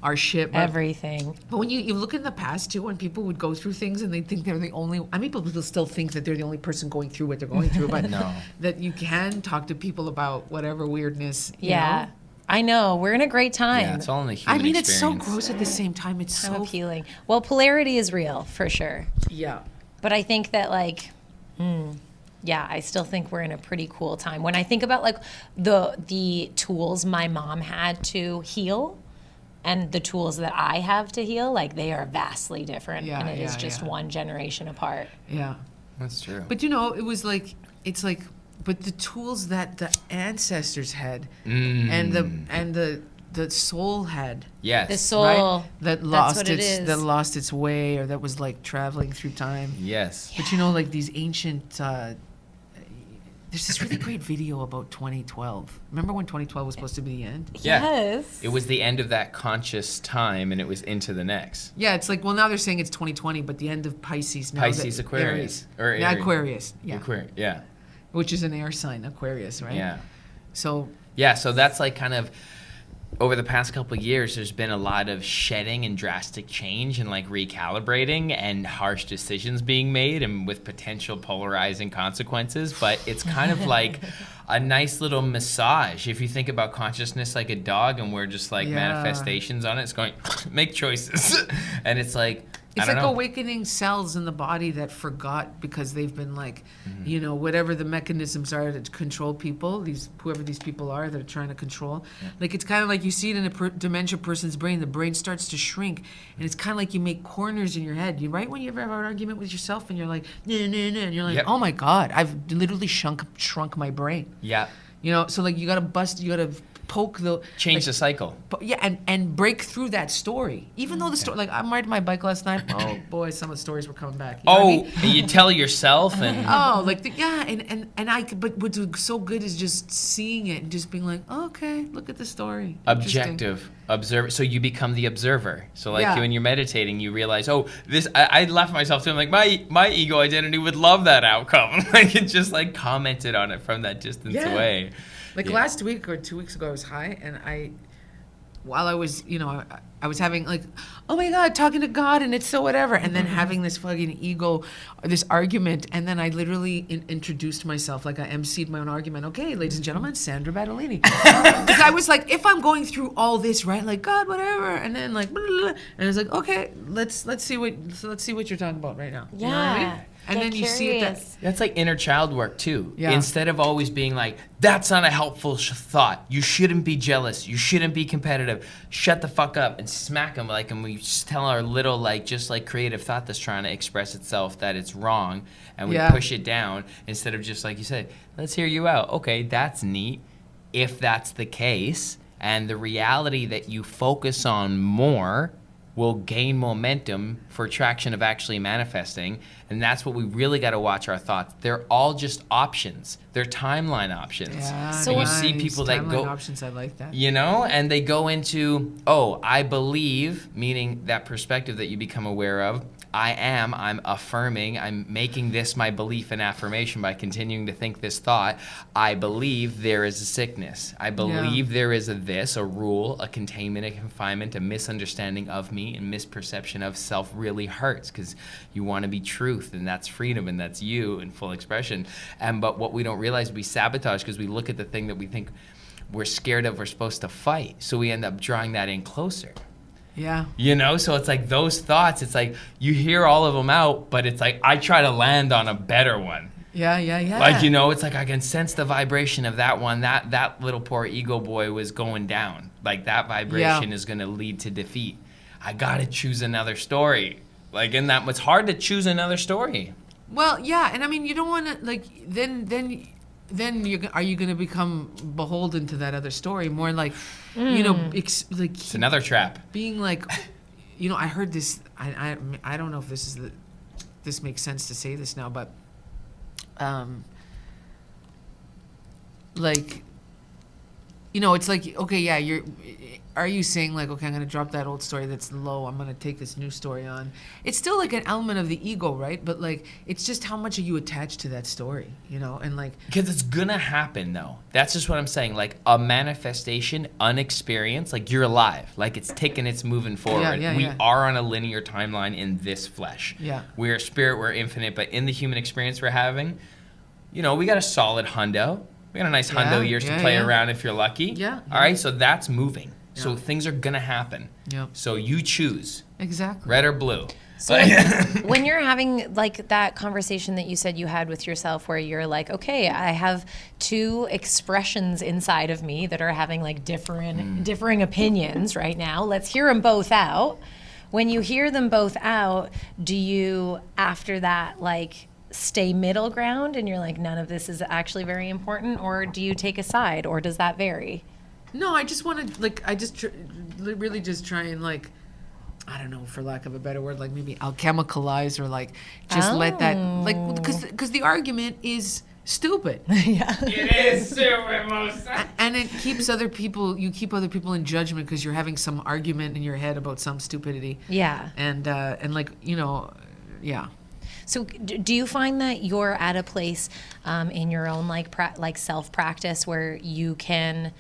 our shit. But, Everything. but when you look in the past too, when people would go through things and they think they're the only. I mean, people still think that they're the only person going through what they're going through, but No. that you can talk to people about whatever weirdness. You Yeah. know? I know. We're in a great time. Yeah, it's all in the human I mean, it's so experience. gross at the same time. It's I'm so appealing. Well, polarity is real, for sure. yeah. But I think that, like, yeah, I still think we're in a pretty cool time. When I think about, like, the tools my mom had to heal and the tools that I have to heal, like, they are vastly different. Yeah, and it is yeah, just yeah. one generation apart. Yeah. That's true. But you know, it was like, it's like but the tools that the ancestors had and the soul had. Yes. The soul. Right? That what it is. that lost its way, or that was like traveling through time. Yes. But you know, like these ancient. There's this really great video about 2012. Remember when 2012 was supposed to be the end? Yeah. Yes. It was the end of that conscious time, and it was into the next. Yeah, it's like, well, now they're saying it's 2020, but the end of Pisces now. Pisces, Aquarius. Or Yeah, Aries. Aquarius. Yeah. Aquarius. Yeah. Which is an air sign, Aquarius, right? Yeah. So. Yeah, so that's like kind of over the past couple of years, there's been a lot of shedding and drastic change and like recalibrating and harsh decisions being made and with potential polarizing consequences. But it's kind of like a nice little massage. If you think about consciousness like a dog and we're just like manifestations on it, it's going, make choices. And it's like, it's I don't like know. awakening cells in the body that forgot because they've been like, you know, whatever the mechanisms are to control people, whoever these people are that are trying to control. Like, it's kind of like you see it in a dementia person's brain. The brain starts to shrink, and it's kind of like you make corners in your head. Right when you ever have an argument with yourself, and you're like, nah, and you're like, oh my God, I've literally shrunk my brain. Yeah. You know, so like you gotta poke the Change the cycle. And break through that story. Even though the story, like I'm riding my bike last night. Oh boy, some of the stories were coming back. You know what I mean? And you tell yourself and but what's so good is just seeing it and just being like, oh, okay, look at the story. objective observe. So you become the observer. So like when you're meditating, you realize, oh, this. I laugh at myself too. I'm like, my ego identity would love that outcome. Like it just like commented on it from that distance away. Like last week or 2 weeks ago, I was high, and while I was, you know, I was having like, oh my God, talking to God, and it's so whatever, and then having this fucking ego, this argument, and then I literally introduced myself, like I emceed my own argument. Okay, ladies and gentlemen, Sandra Battaglini. Because I was like, if I'm going through all this, right, like God, whatever, and then like, blah, blah, blah, and I was like, okay, let's see what you're talking about right now. Yeah. You know what I mean? And then you see it That's like inner child work too. Yeah. Instead of always being like, that's not a helpful thought. You shouldn't be jealous. You shouldn't be competitive. Shut the fuck up and smack them. Like, and we just tell our little, like, just like creative thought that's trying to express itself that it's wrong, and we push it down instead of just like you said, let's hear you out. Okay, that's neat. If that's the case, and the reality that you focus on more will gain momentum for traction of actually manifesting. And that's what we really got to watch our thoughts. They're all just options. They're timeline options. Yeah, So and you see people that timeline go options. I like that. You know, and they go into, oh, I believe, meaning that perspective that you become aware of. I'm affirming, I'm making this my belief and affirmation by continuing to think this thought. I believe there is a sickness. I believe there is a rule, a containment, a confinement, a misunderstanding of me, and misperception of self really hurts because you want to be truth, and that's freedom, and that's you in full expression. But what we don't realize, we sabotage because we look at the thing that we think we're scared of, we're supposed to fight. So we end up drawing that in closer. Yeah. You know, so it's like those thoughts, it's like you hear all of them out, but it's like I try to land on a better one. Yeah. Like, you know, it's like I can sense the vibration of that one. That little poor ego boy was going down. Like that vibration is going to lead to defeat. I got to choose another story. Like in that, it's hard to choose another story. Well, yeah, and I mean, you don't want to like then are you going to become beholden to that other story? More like, you know, It's another trap. being like, you know, I heard this. I don't know if this makes sense to say this now, but like, you know, it's like, okay, yeah, are you saying like, okay, I'm going to drop that old story that's low, I'm going to take this new story on? It's still like an element of the ego, right? But like, it's just how much are you attached to that story, you know? And like, because it's gonna happen though. That's just what I'm saying. Like a manifestation, unexperienced, like you're alive. Like it's ticking, it's moving forward. We are on a linear timeline in this flesh. Yeah. We're spirit, we're infinite, but in the human experience we're having, you know, we got a solid hundo. We got a nice hundo years to play around if you're lucky. Yeah. All right, so that's moving. Yeah. So things are gonna happen. Yeah. So you choose. Exactly. Red or blue. So when you're having like that conversation that you said you had with yourself where you're like, okay, I have two expressions inside of me that are having like differing opinions right now. Let's hear them both out. When you hear them both out, do you after that like stay middle ground and you're like, none of this is actually very important, or do you take a side, or does that vary? No, I just want to, like, I just really just try and, like, I don't know, for lack of a better word, like maybe alchemicalize or like just let that, like, because the argument is stupid. Yeah. It is stupid, most. And it keeps other people, you keep other people in judgment because you're having some argument in your head about some stupidity. Yeah. And like, you know, yeah. So do you find that you're at a place in your own like self-practice where you can,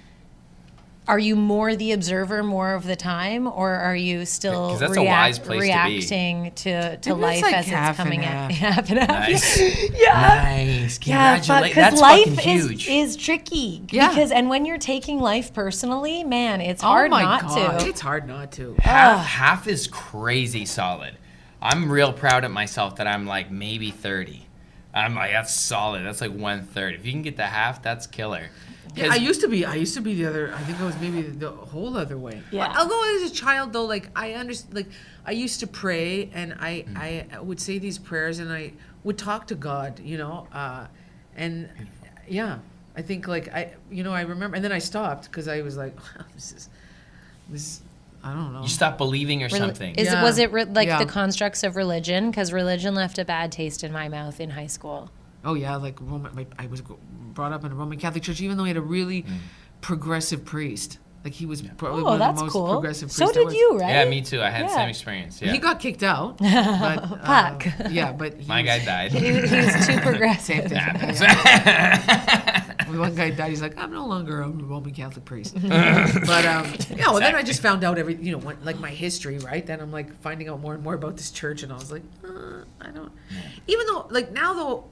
are you more the observer more of the time, or are you still that's a wise place reacting to life like as it's coming half at? and Half and half. Nice. Yeah. Nice. Yeah, Congratulations. because That's life fucking huge. is tricky. Yeah. Because, and when you're taking life personally, man, it's hard not to. It's hard not to. Half is crazy solid. I'm real proud of myself that I'm like maybe 30. I'm like, that's solid. That's like 1/3. If you can get the half, that's killer. Yeah, I used to be the other, I think I was maybe the whole other way. Yeah. Although as a child though, like I understand, like I used to pray and I would say these prayers and I would talk to God, you know, and yeah, I think like I remember, and then I stopped because I was like, this I don't know. You stop believing or something. Was it like Yeah. the constructs of religion? Because religion left a bad taste in my mouth in high school. Oh yeah, like I was brought up in a Roman Catholic church, even though he had a really progressive priest. Like he was probably one of that's the most cool. progressive priests. So there did was. you, right? Yeah, me too. I had the Yeah. same experience. Yeah. He got kicked out. But, Fuck. Yeah, but he My was- guy died. He was too progressive. Same thing. When one guy died, he's like, I'm no longer a Roman Catholic priest. But yeah, well, then I just found out like my history, right? Then I'm like finding out more and more about this church, and I was like, I don't. Even though, like now though,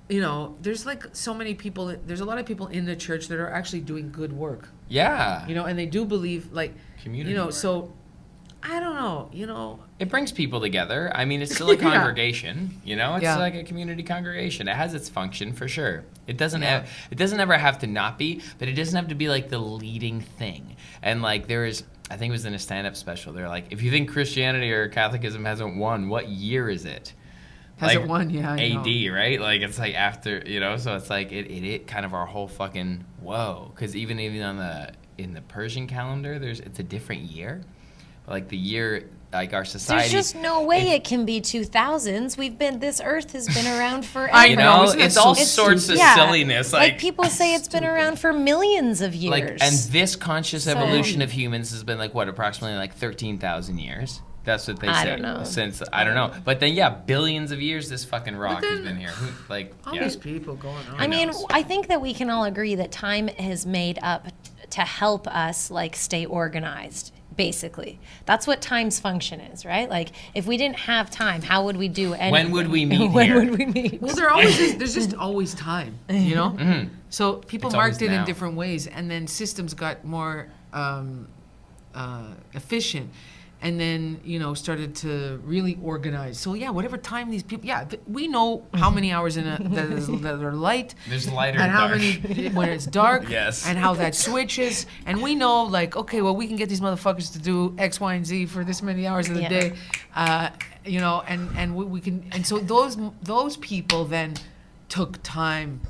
you know, there's like so many people. There's a lot of people in the church that are actually doing good work. Yeah. You know, and they do believe like Community You know, work. so I don't know. You know, It brings people together. I mean, it's still a Yeah. congregation. You know, it's Yeah. like a community congregation. It has its function for sure. It doesn't have. It doesn't ever have to not be, but it doesn't have to be like the leading thing. And like there is, I think it was in a stand-up special. They're like, if you think Christianity or Catholicism hasn't won, what year is it? has it won? Yeah, I know. AD, right? Like it's like after, you know, so it's like it kind of our whole fucking whoa. Because even on in the Persian calendar, it's a different year. Like the year, like our society. There's just no way it can be 2000s. This earth has been around forever. I You know, know, isn't that it's all so sorts of Yeah. silliness. Like people say it's been around for millions of years. Like, and this conscious evolution of humans has been like what, approximately like 13,000 years. That's what they say. I don't know. Since I don't know, but then yeah, billions of years this fucking rock has been here. All Yeah. these people going on. I mean, knows? I think that we can all agree that time is made up to help us like stay organized. Basically, that's what time's function is, right? Like, if we didn't have time, how would we do anything? When would we meet When here? would we meet? Well, there's just always time, you know? So people It's marked always it in now. different ways, and then systems got more efficient, and then, you know, started to really organize. So yeah, whatever time these people, we know how many hours that are light, There's lighter and and how dark. many when it's dark, Yes. and how that switches, and we know like, okay, well, we can get these motherfuckers to do X, Y, and Z for this many hours of the Yeah. day, you know, and we can, and so those people then took time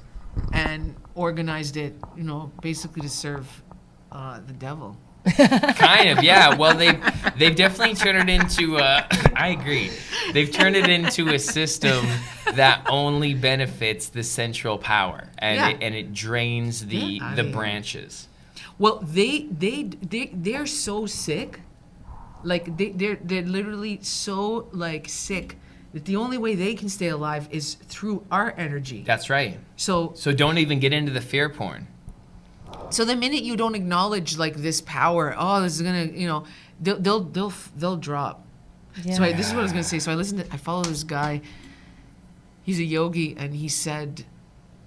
and organized it, you know, basically to serve the devil. Kind of, yeah. Well, they've definitely turned it into. I agree. They've turned it into a system that only benefits the central power, and Yeah. it drains the Yeah. branches. Well, they're so sick, like they're literally so like sick that the only way they can stay alive is through our energy. That's right. So don't even get into the fear porn. the minute you don't acknowledge like this power, oh, this is gonna, you know, they'll drop. Yeah. So this is what I was gonna say. So I follow this guy. He's a yogi, and he said,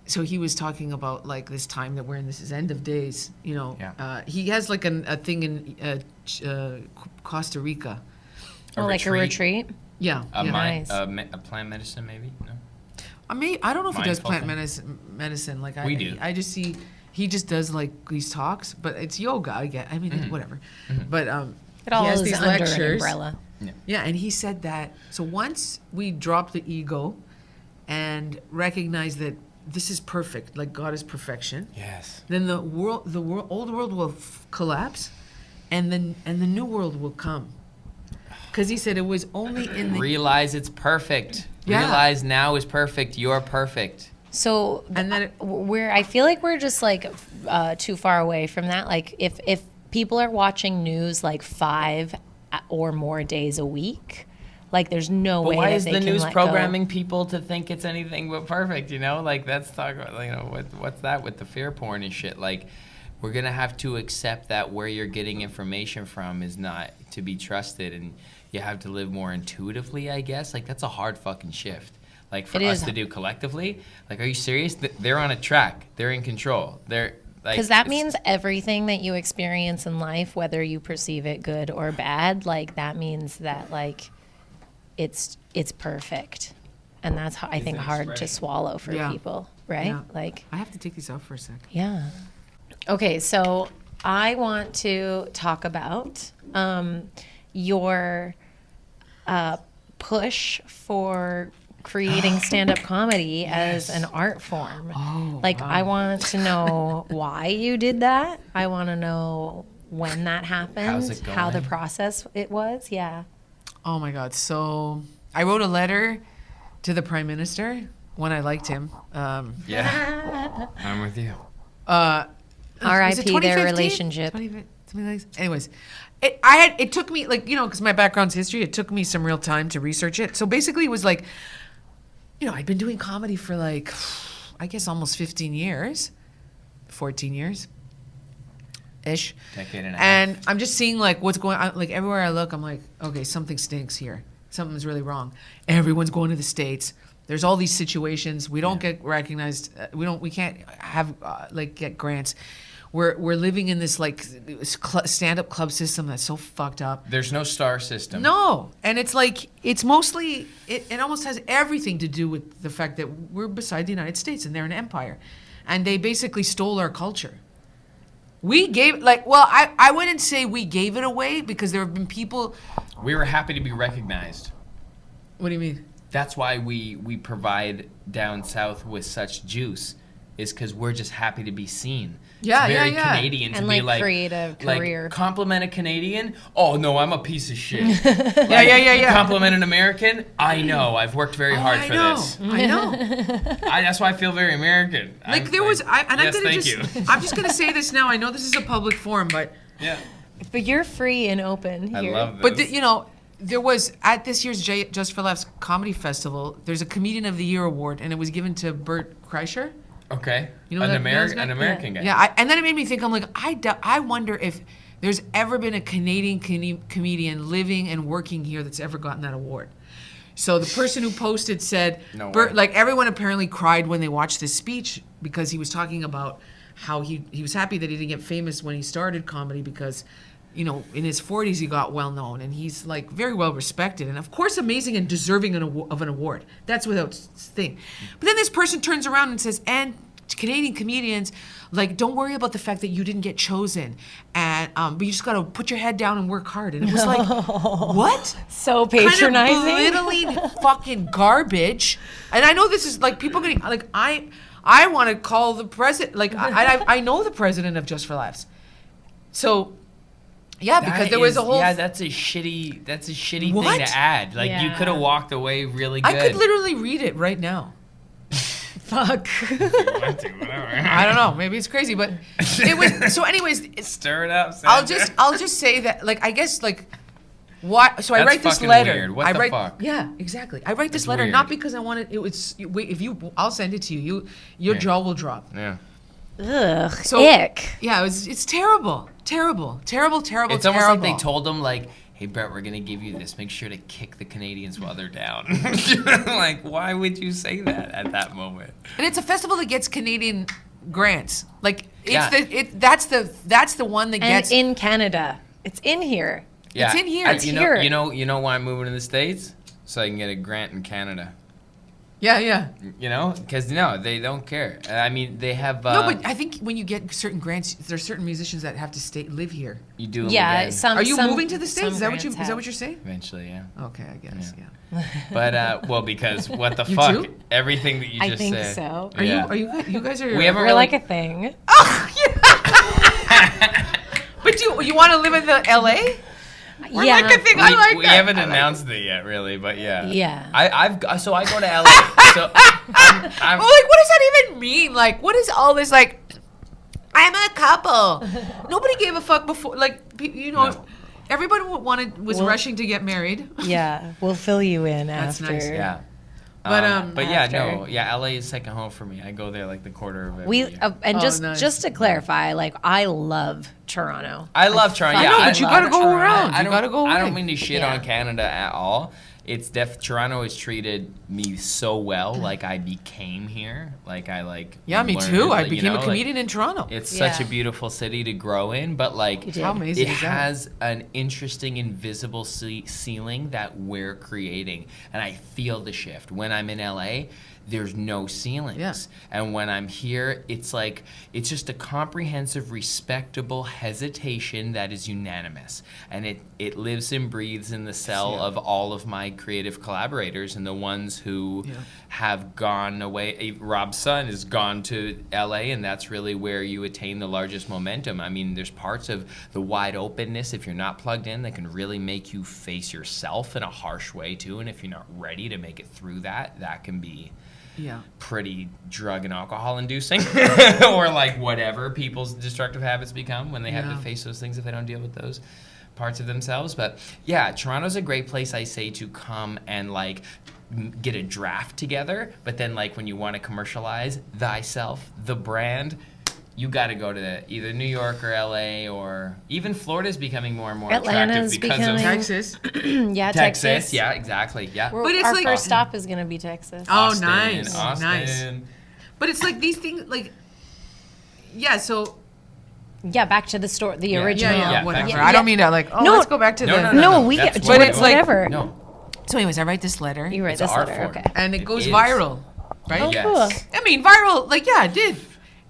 so he was talking about like this time that we're in. This is end of days. You know, Yeah. he has like a thing in Costa Rica. Like a retreat. Yeah, A yeah. Nice. plant medicine, maybe? No. I don't know if he does Mindful plant thing. medicine. Like We do. I just see he just does like these talks, but it's yoga. I mean, whatever. But It all he has is these under lectures. an umbrella. Yeah, and he said that. So once we drop the ego, and recognize that this is perfect, like God is perfection. Yes. Then the old world will collapse, and then the new world will come. Because he said it was only in the Realize it's perfect. Yeah. Realize now is perfect. You're perfect. So And then I feel like we're just like too far away from that. Like if people are watching news like 5 or more days a week, like there's no But way why that is they the can news let programming people to think it's anything but perfect? You know, like that's talk about, you know, what's that with the fear porn and shit? Like, we're gonna have to accept that where you're getting information from is not to be trusted, and you have to live more intuitively, I guess. Like, that's a hard fucking shift. Like, for It us is. to do collectively. Like, are you serious? They're on a track. They're in control. They're like, Because that it's- means everything that you experience in life, whether you perceive it good or bad, like that means that like it's perfect, and that's how I think hard to swallow for Yeah. people, right? Yeah. Like, I have to take these off for a sec. yeah. Okay, so I want to talk about your push for creating stand-up comedy as an art form. Oh, Like, wow. I want to know why you did that. I want to know when that happened, How's it how the going? process it was. Yeah. Oh my God. So I wrote a letter to the Prime Minister when I liked him. Yeah. I'm with you. Was it R.I.P. their 2015? relationship. 2015? Something like this. Anyways, it took me like, because my background's history, it took me some real time to research it. So basically it was like, I'd been doing comedy for like, I guess almost 15 years, 14 years ish. Decade and a half. And I'm just seeing like what's going on. Like everywhere I look, I'm like, okay, something stinks here. Something's really wrong. Everyone's going to the States. There's all these situations. We don't get recognized. We can't have get grants. We're living in this like stand-up club system that's so fucked up. There's no star system. No, and it's like it almost has everything to do with the fact that we're beside the United States and they're an empire, and they basically stole our culture. We gave I wouldn't say we gave it away because there have been people. We were happy to be recognized. What do you mean? That's why we provide down south with such juice, is because we're just happy to be seen. Yeah, it's very yeah. Canadian to And, be like, like create a career. Like, compliment a Canadian. Oh no, I'm a piece of shit. Yeah. Compliment an American. I know. I've worked very hard for this. I know. That's why I feel very American. Like yes, thank you. I'm just gonna say this now. I know this is a public forum, but Yeah, But you're free and open I here. love this. but there was at this year's Just for Laughs Comedy Festival. There's a Comedian of the Year award, and it was given to Bert Kreischer. Okay. You know an that guy? American guy. Yeah, and then it made me think. I'm like, I wonder if there's ever been a Canadian comedian living and working here that's ever gotten that award. So the person who posted said, No Bert, way. like everyone apparently cried when they watched this speech because he was talking about how he was happy that he didn't get famous when he started comedy because, in his 40s he got well known and he's like very well respected and of course amazing and deserving of an award. That's without thing. But then this person turns around and says, and Canadian comedians, like, don't worry about the fact that you didn't get chosen, and but you just got to put your head down and work hard. And it was like, what? So patronizing. Kind of belittling fucking garbage. And I know this is like people getting like I want to call the president. Like I know the president of Just for Laughs. So yeah, because there was a whole. Yeah, that's a shitty thing What? to add. Like you Yeah. could have walked away really good. I could literally read it right now. Fuck. I don't know. Maybe it's crazy, but it was. So, anyways, Stir it up. Sandra. I'll just say that, like, I guess, like, why? So I That's write this fucking letter. weird. What I the write, fuck? Yeah, exactly. I write this That's letter weird. not because I want it. It was. Wait, I'll send it to you. Your Yeah. jaw will drop. Yeah. Ugh. So Ick. Yeah, it's terrible, terrible. It's almost like they terrible. told him, like, hey, Brett, we're going to give you this. Make sure to kick the Canadians while they're down. Like, why would you say that at that moment? And it's a festival that gets Canadian grants. Like, Yeah. that's the one that And gets. in Canada. It's in here. Yeah. in here. And It's you here. know why I'm moving to the States? So I can get a grant in Canada. Yeah. You know, because no, they don't care. I mean, they have. No, but I think when you get certain grants, there's certain musicians that have to live here. You do. Yeah, again. Are you moving to the States? Is that what you're saying? Eventually, yeah. Okay, I guess. Yeah. But well, because what the You fuck? too? Everything that you I just think said. so. Are you guys are? We haven't We're really. like a thing. But you want to live in the LA? We're Yeah. like a thing. I like we that. haven't announced it yet, really, but yeah. Yeah. I go to LA. So I'm Well, like, what does that even mean? Like, what is all this? Like, I'm a couple. Nobody gave a fuck before. Like, you know, No. everybody was rushing to get married. Yeah, we'll fill you in That's after. nice. yeah. But yeah, after. no, yeah, LA is second home for me. I go there like the quarter of every We year. and Oh, just nice. just to clarify, like I love Toronto. I love Toronto. I Yeah, know, but you love gotta go Toronto. around. I You don't, gotta go I away. don't mean to shit Yeah. on Canada at all. It's Toronto has treated me so well. Like I became here. Like I like. Yeah, me learned, too. I like, you became know, a comedian in Toronto. It's such a Yeah. beautiful city to grow in, but like You did. How amazing it is that? has an interesting invisible ceiling that we're creating, and I feel the shift when I'm in LA. There's no ceilings. Yeah. And when I'm here, it's like, it's just a comprehensive, respectable hesitation that is unanimous. And it lives and breathes in the cell Yeah. of all of my creative collaborators and the ones who have gone away. Rob's son has gone to LA, and that's really where you attain the largest momentum. I mean, there's parts of the wide openness, if you're not plugged in, that can really make you face yourself in a harsh way too. And if you're not ready to make it through that, that can be pretty drug and alcohol inducing or like whatever people's destructive habits become when they have to face those things if they don't deal with those parts of themselves. But yeah, Toronto's a great place, I say, to come and like get a draft together. But then like when you want to commercialize thyself, the brand, you got to go to either New York or LA, or even Florida's becoming more and more Atlanta's attractive because becoming- of Texas. Yeah, Texas. Yeah, exactly. Yeah. But But it's our like- first stop is gonna be Texas. Oh, Austin, nice. Austin. Nice. But it's like these things, like, so Yeah, back to the store, the Yeah. original. Yeah, whatever. back I to- don't mean to like. Oh, No. let's go back to the. No, we That's get, what it's like- whatever. No. So, anyways, I write this letter, You write It's this art letter, form. okay. and it goes is. viral, right? Oh, Yes. cool. I mean, viral. Like, yeah, it did.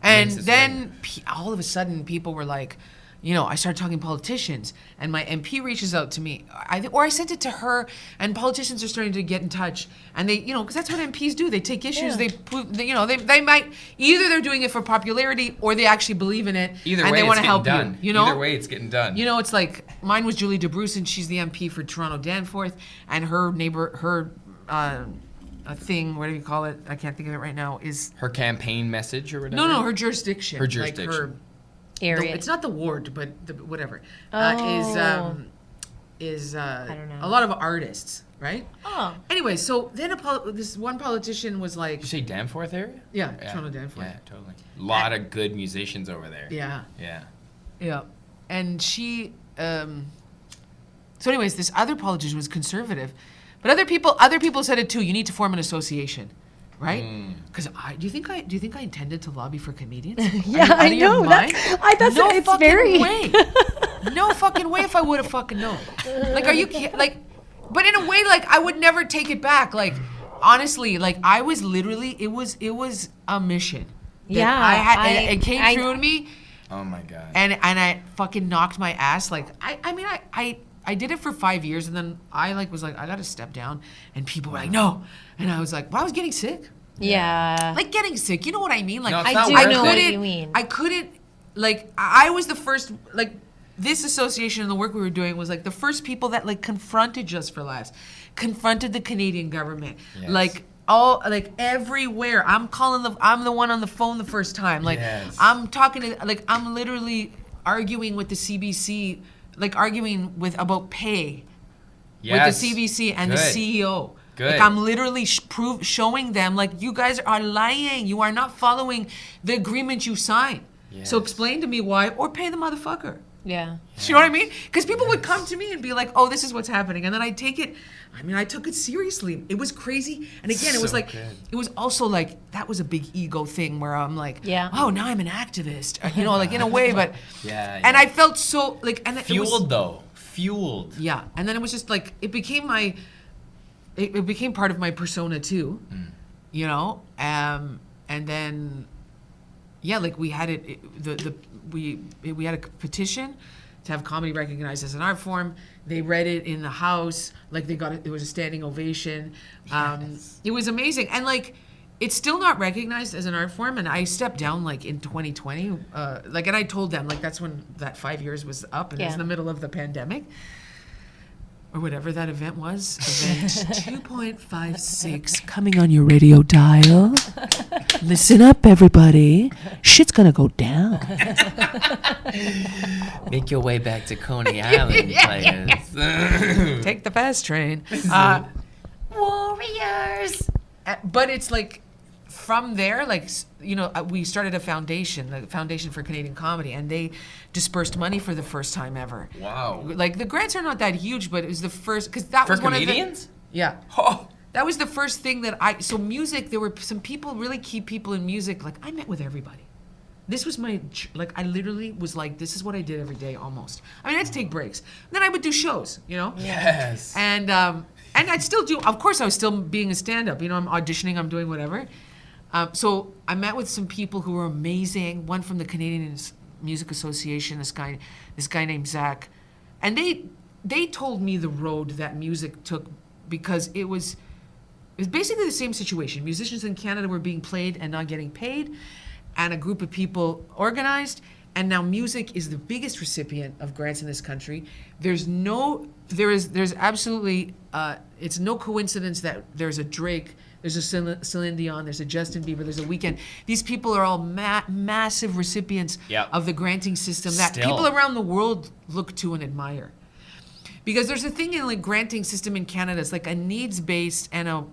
And Makes its then all of a sudden, people were like, you know, I started talking politicians, and my MP reaches out to me, or I sent it to her, and politicians are starting to get in touch, and they, you know, because that's what MPs do. They take issues, you know, they might either they're doing it for popularity or they actually believe in it, Either and way, they want it's to getting help done. you. You know, Either way, it's getting done. You know, it's like mine was Julie DeBruce, and she's the MP for Toronto Danforth, and her neighbor, a thing, what do you call it? I can't think of it right now. Is Her campaign message or whatever? no, her jurisdiction. Her Like jurisdiction. Area. it's not the ward, but whatever. Oh. Is I don't know. a lot of artists, right? Oh. Anyway, so then this one politician was like, Did you say Danforth area? yeah, Toronto Danforth. Yeah, totally. A lot of good musicians over there. Yeah. Yeah. Yeah. And she, so anyways, this other politician was conservative, but other people said it too. You need to form an association, right? Because do you think I intended to lobby for comedians? Yeah, Are you out I of your know. mind? That's no it's fucking very way. No fucking way if I would have fucking known. Like, are you like? But in a way, like I would never take it back. Like, honestly, like I was literally, it was a mission. that Yeah, I had. I- It came I- through to me. Oh my God. And I fucking knocked my ass. Like I did it for 5 years, and then I was like I gotta step down, and people were like no, and I was like, well, I was getting sick, Yeah. like getting sick. You know what I mean? Like No, it's I not do worth know it. what you mean. I couldn't. Like I was the first. Like this association and the work we were doing was like the first people that like confronted Just for Laughs, confronted the Canadian government, Yes. like. Everywhere. I'm the one on the phone the first time. Like Yes. I'm talking to, like I'm literally arguing with the CBC, like arguing about pay Yes. with the CBC and Good. the CEO. Good. Like I'm literally showing them like you guys are lying. You are not following the agreement you signed. Yes. So explain to me why, or pay the motherfucker. Yeah. Do you know what I mean? Because people would come to me and be like, "Oh, this is what's happening," and then I take it. I mean, I took it seriously. It was crazy, and again, it was So like, good. it was also like that was a big ego thing where I'm like, Yeah. "Oh, now I'm an activist," you know, like in a way, but Yeah, And yeah. I felt so like, and it was, Fueled though. Fueled. yeah, and then it was just like it became part of my persona too. you know, and then, yeah, like we had we had a petition to have comedy recognized as an art form. They read it in the House, like they got it. It was a standing ovation. It was amazing, and like it's still not recognized as an art form. And I stepped down like in 2020, like, and I told them like that's when that 5 years was up, and it was in the middle of the pandemic. Or whatever that event was, event 2.56, coming on your radio dial. Listen up, everybody. Shit's gonna go down. Make your way back to Coney Island, players. Take the fast train. Warriors. But it's like, from there, like, you know, we started a foundation, the Foundation for Canadian Comedy, and they dispersed money for the first time ever. Wow. Like, the grants are not that huge, but it was the first, because that was For one comedians? of the... Yeah. Oh. That was the first thing that so music, there were some people, really key people in music, like, I met with everybody. This was my, like, I literally was like, this is what I did every day, almost. I mean, I had to take breaks. Then I would do shows, you know? Yes. And I'd still do, of course, I was still being a stand-up. You know, I'm auditioning, I'm doing whatever. So I met with some people who were amazing. One from the Canadian Music Association, this guy named Zach, and they told me the road that music took, because it was basically the same situation. Musicians in Canada were being played and not getting paid, and a group of people organized, and now music is the biggest recipient of grants in this country. There's absolutely it's no coincidence that there's a Drake, there's a Celine Dion, there's a Justin Bieber, there's a Weeknd. These people are all massive recipients of the granting system that people around the world look to and admire. Because there's a thing in like granting system in Canada, it's like a needs based and a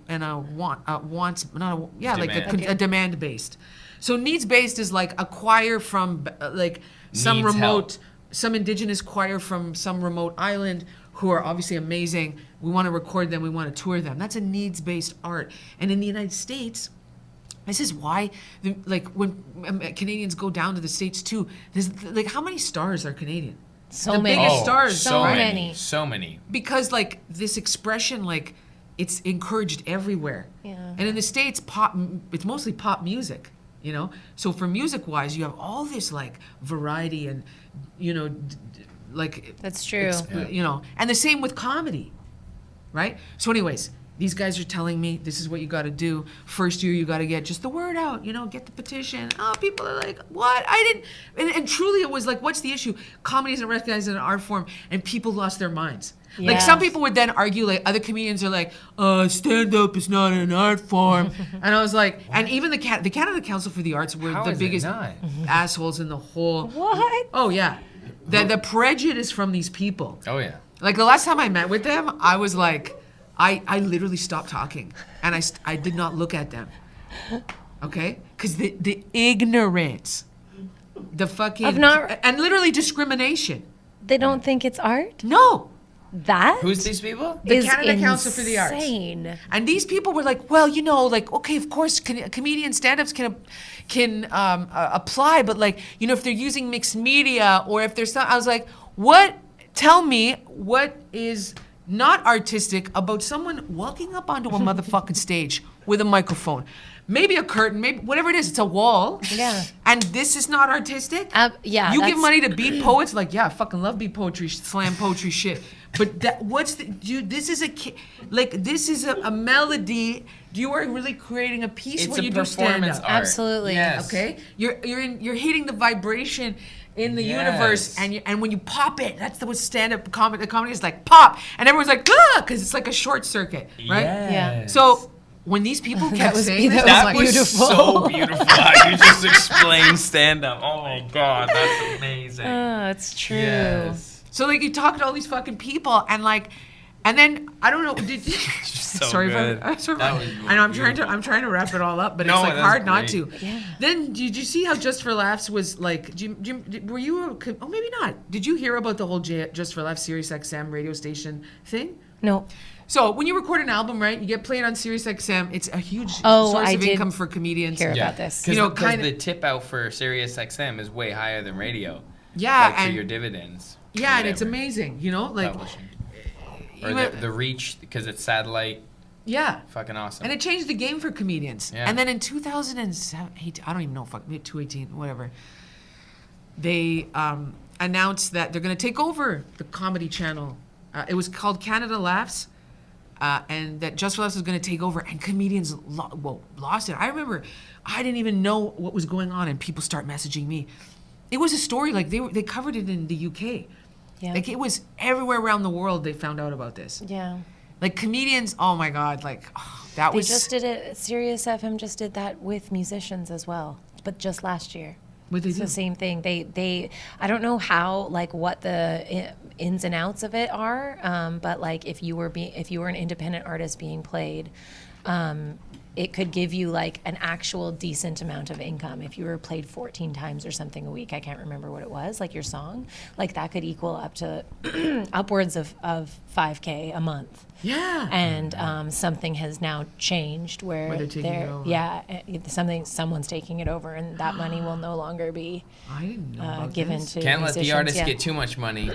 demand based. So needs based is like a choir from like some Needs remote, help. some indigenous choir from some remote island who are obviously amazing. We want to record them, we want to tour them. That's a needs-based art. And in the United States, this is why, like, when Canadians go down to the States too, there's, like, how many stars are Canadian? So many. Biggest stars, so right? many. So many. Because, like, this expression, like, it's encouraged everywhere. Yeah. And in the States, it's mostly pop music, you know? So for music-wise, you have all this, like, variety and, you know, like... That's true. You know, and the same with comedy, right? So anyways, these guys are telling me this is what you got to do. First year, you got to get just the word out, you know, get the petition. Oh, people are like, what? I didn't. And truly, it was like, what's the issue? Comedy isn't recognized as an art form, and people lost their minds. Yeah. Like, some people would then argue, like, other comedians are like, stand-up is not an art form. And I was like, what? And even the Canada Council for the Arts were the biggest assholes in the whole. What? Oh, yeah. The prejudice from these people. Oh, yeah. Like, the last time I met with them, I was like, I literally stopped talking, and I did not look at them, okay? Because the ignorance, the fucking, and literally discrimination. They don't think it's art? No. That? Who's these people? The Canada Council for the Arts. Insane. And these people were like, well, you know, like, okay, of course, comedian stand-ups can apply, but, like, you know, if they're using mixed media or if there's not, I was like, what? Tell me what is not artistic about someone walking up onto a motherfucking stage with a microphone, maybe a curtain, maybe whatever it is, it's a wall. Yeah. And this is not artistic? Yeah. You give money to beat poets, like, yeah, I fucking love beat poetry, slam poetry shit. But this is a melody. You are really creating a piece when you do stand-up. Art. Absolutely. Yes. Okay? You're hitting the vibration in the universe, and when you pop it, that's what stand-up comedy. The comedy is like pop, and everyone's like, ah, because it's like a short circuit, right? Yes. Yeah. So when these people kept saying this, that I was was beautiful. So beautiful. How you just explained stand-up. Oh my God, that's amazing. Oh, it's true. Yes. So like you talk to all these fucking people, and like, and then I don't know. So sorry good. if I'm That was I know I'm trying to wrap it all up, but it's like that's hard not great. to. Yeah. Then did you see how Just for Laughs was like? Were you? Oh, maybe not. Did you hear about the whole Just for Laughs Sirius XM radio station thing? No. So when you record an album, right, you get played on Sirius XM. It's a huge Oh, source I of did income for comedians. hear about this. Because You know, because kinda- the tip out for Sirius XM is way higher than radio. Yeah, Like for and your dividends. yeah, and it's whatever. amazing. You know, like Publishing. Or even- the reach, because it's satellite, Yeah. Fucking awesome. And it changed the game for comedians. Yeah. And then in 2007, I don't even know, maybe 2018, whatever, they announced that they're going to take over the Comedy Channel. It was called Canada Laughs, and that Just for Laughs was going to take over, and comedians lost it. I remember I didn't even know what was going on, and people start messaging me. It was a story, like they covered it in the UK. Yeah. Like it was everywhere around the world they found out about this. Yeah. Like comedians, oh my God, like that They was... just did it. Sirius FM just did that with musicians as well, but just last year. What they It's do? the same thing. They I don't know how, like, what the ins and outs of it are, but like if you were an independent artist being played, it could give you like an actual decent amount of income if you were played 14 times or something a week. I can't remember what it was, like your song, like that could equal up to upwards of $5,000 a month. Yeah. And something has now changed where they're taking it over. Yeah, someone's taking it over, and that money will no longer be I didn't know about given this. to Can't let the musicians. artists Yeah. get too much money.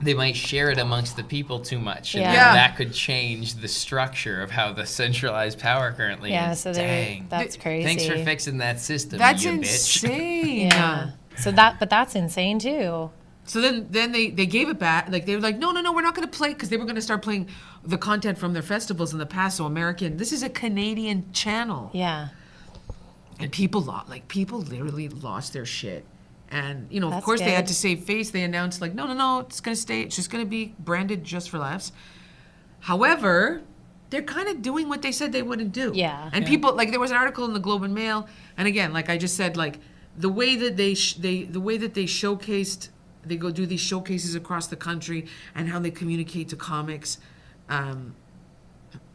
They might share it amongst the people too much. And Yeah. then Yeah. that could change the structure of how the centralized power currently Yeah, is. so Dang. that's crazy. Thanks for fixing that system, That's you bitch. insane. Yeah. So that's insane too. So then they gave it back. Like they were like, no, we're not going to play, because they were going to start playing the content from their festivals in the past. So this is a Canadian channel. Yeah. And people literally lost their shit. And, of That's course they had good. to save face. They announced like, no, it's going to stay. It's just going to be branded Just for Laughs. However, they're kind of doing what they said they wouldn't do. Yeah. And people, like, there was an article in the Globe and Mail. And again, like I just said, like the way that they showcased, they go do these showcases across the country and how they communicate to comics.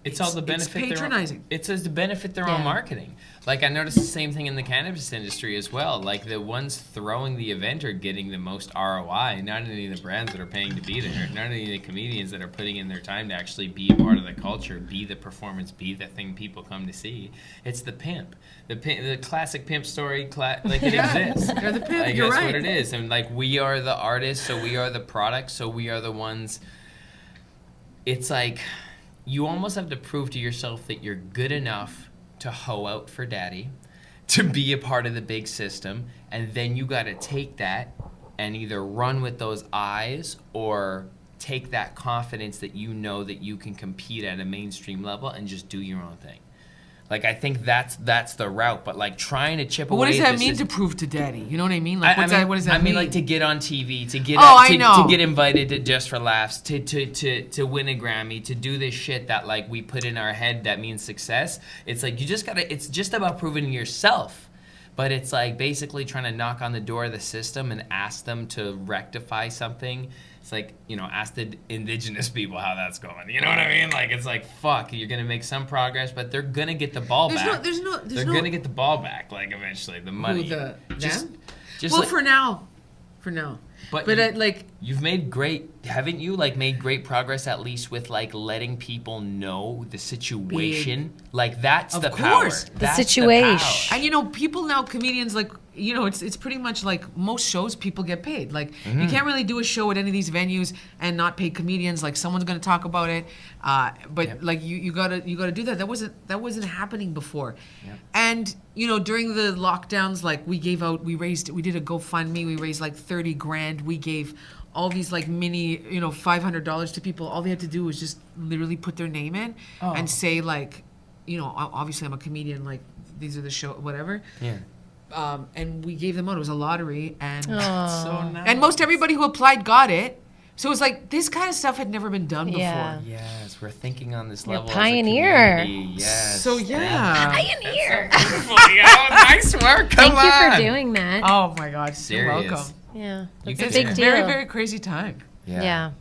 It's all the it's benefit. patronizing. It's as the benefit their own Yeah. marketing. Like I noticed the same thing in the cannabis industry as well. Like the ones throwing the event are getting the most ROI. Not any of the brands that are paying to be there. Not any of the comedians that are putting in their time to actually be a part of the culture, be the performance, be the thing people come to see. It's the pimp. The classic pimp story. Like it exists. They're the pimp, Like you're that's right. what it is. And like we are the artists, so we are the product, so we are the ones. It's like you almost have to prove to yourself that you're good enough to hoe out for daddy, to be a part of the big system, and then you got to take that and either run with those eyes or take that confidence that you know that you can compete at a mainstream level and just do your own thing. Like I think that's the route, but like trying to chip But away. what does that this mean is- to prove to daddy? You know what I mean? Like, what does that I mean? mean, like to get on TV, to get I know. to get invited to Just for Laughs, to win a Grammy, to do this shit that like we put in our head that means success. It's like you just gotta. It's just about proving yourself, but it's like basically trying to knock on the door of the system and ask them to rectify something. It's like, ask the indigenous people how that's going. You know what I mean? Like, it's like, fuck, you're going to make some progress, but they're going to get the ball back. They're going to get the ball back, like, eventually, the money. them? Just Well, like, for now. But you've made great, haven't you, like, made great progress at least with, like, letting people know the situation? Like, that's Of the power. course. The That's situation. power. And people now, comedians, like, it's pretty much like most shows people get paid. Like you can't really do a show at any of these venues and not pay comedians. Like someone's going to talk about it, but like you gotta do that. That wasn't happening before. Yep. And during the lockdowns, like we did a GoFundMe. We raised like $30,000. We gave all these like mini $500 to people. All they had to do was just literally put their name in and say like, obviously I'm a comedian. Like these are the show, whatever. Yeah. And we gave them out. It was a lottery, and So nice. and most everybody who applied got it. So it was like this kind of stuff had never been done before. Yeah. Yes, we're thinking on this You're a level. pioneer. As a community. Yes. So yeah. Pioneer. Nice work. Come Thank you on. for doing that. Oh my God, you're Serious. welcome. Yeah. You That's a did big it. It's a deal. very, very crazy time. Yeah.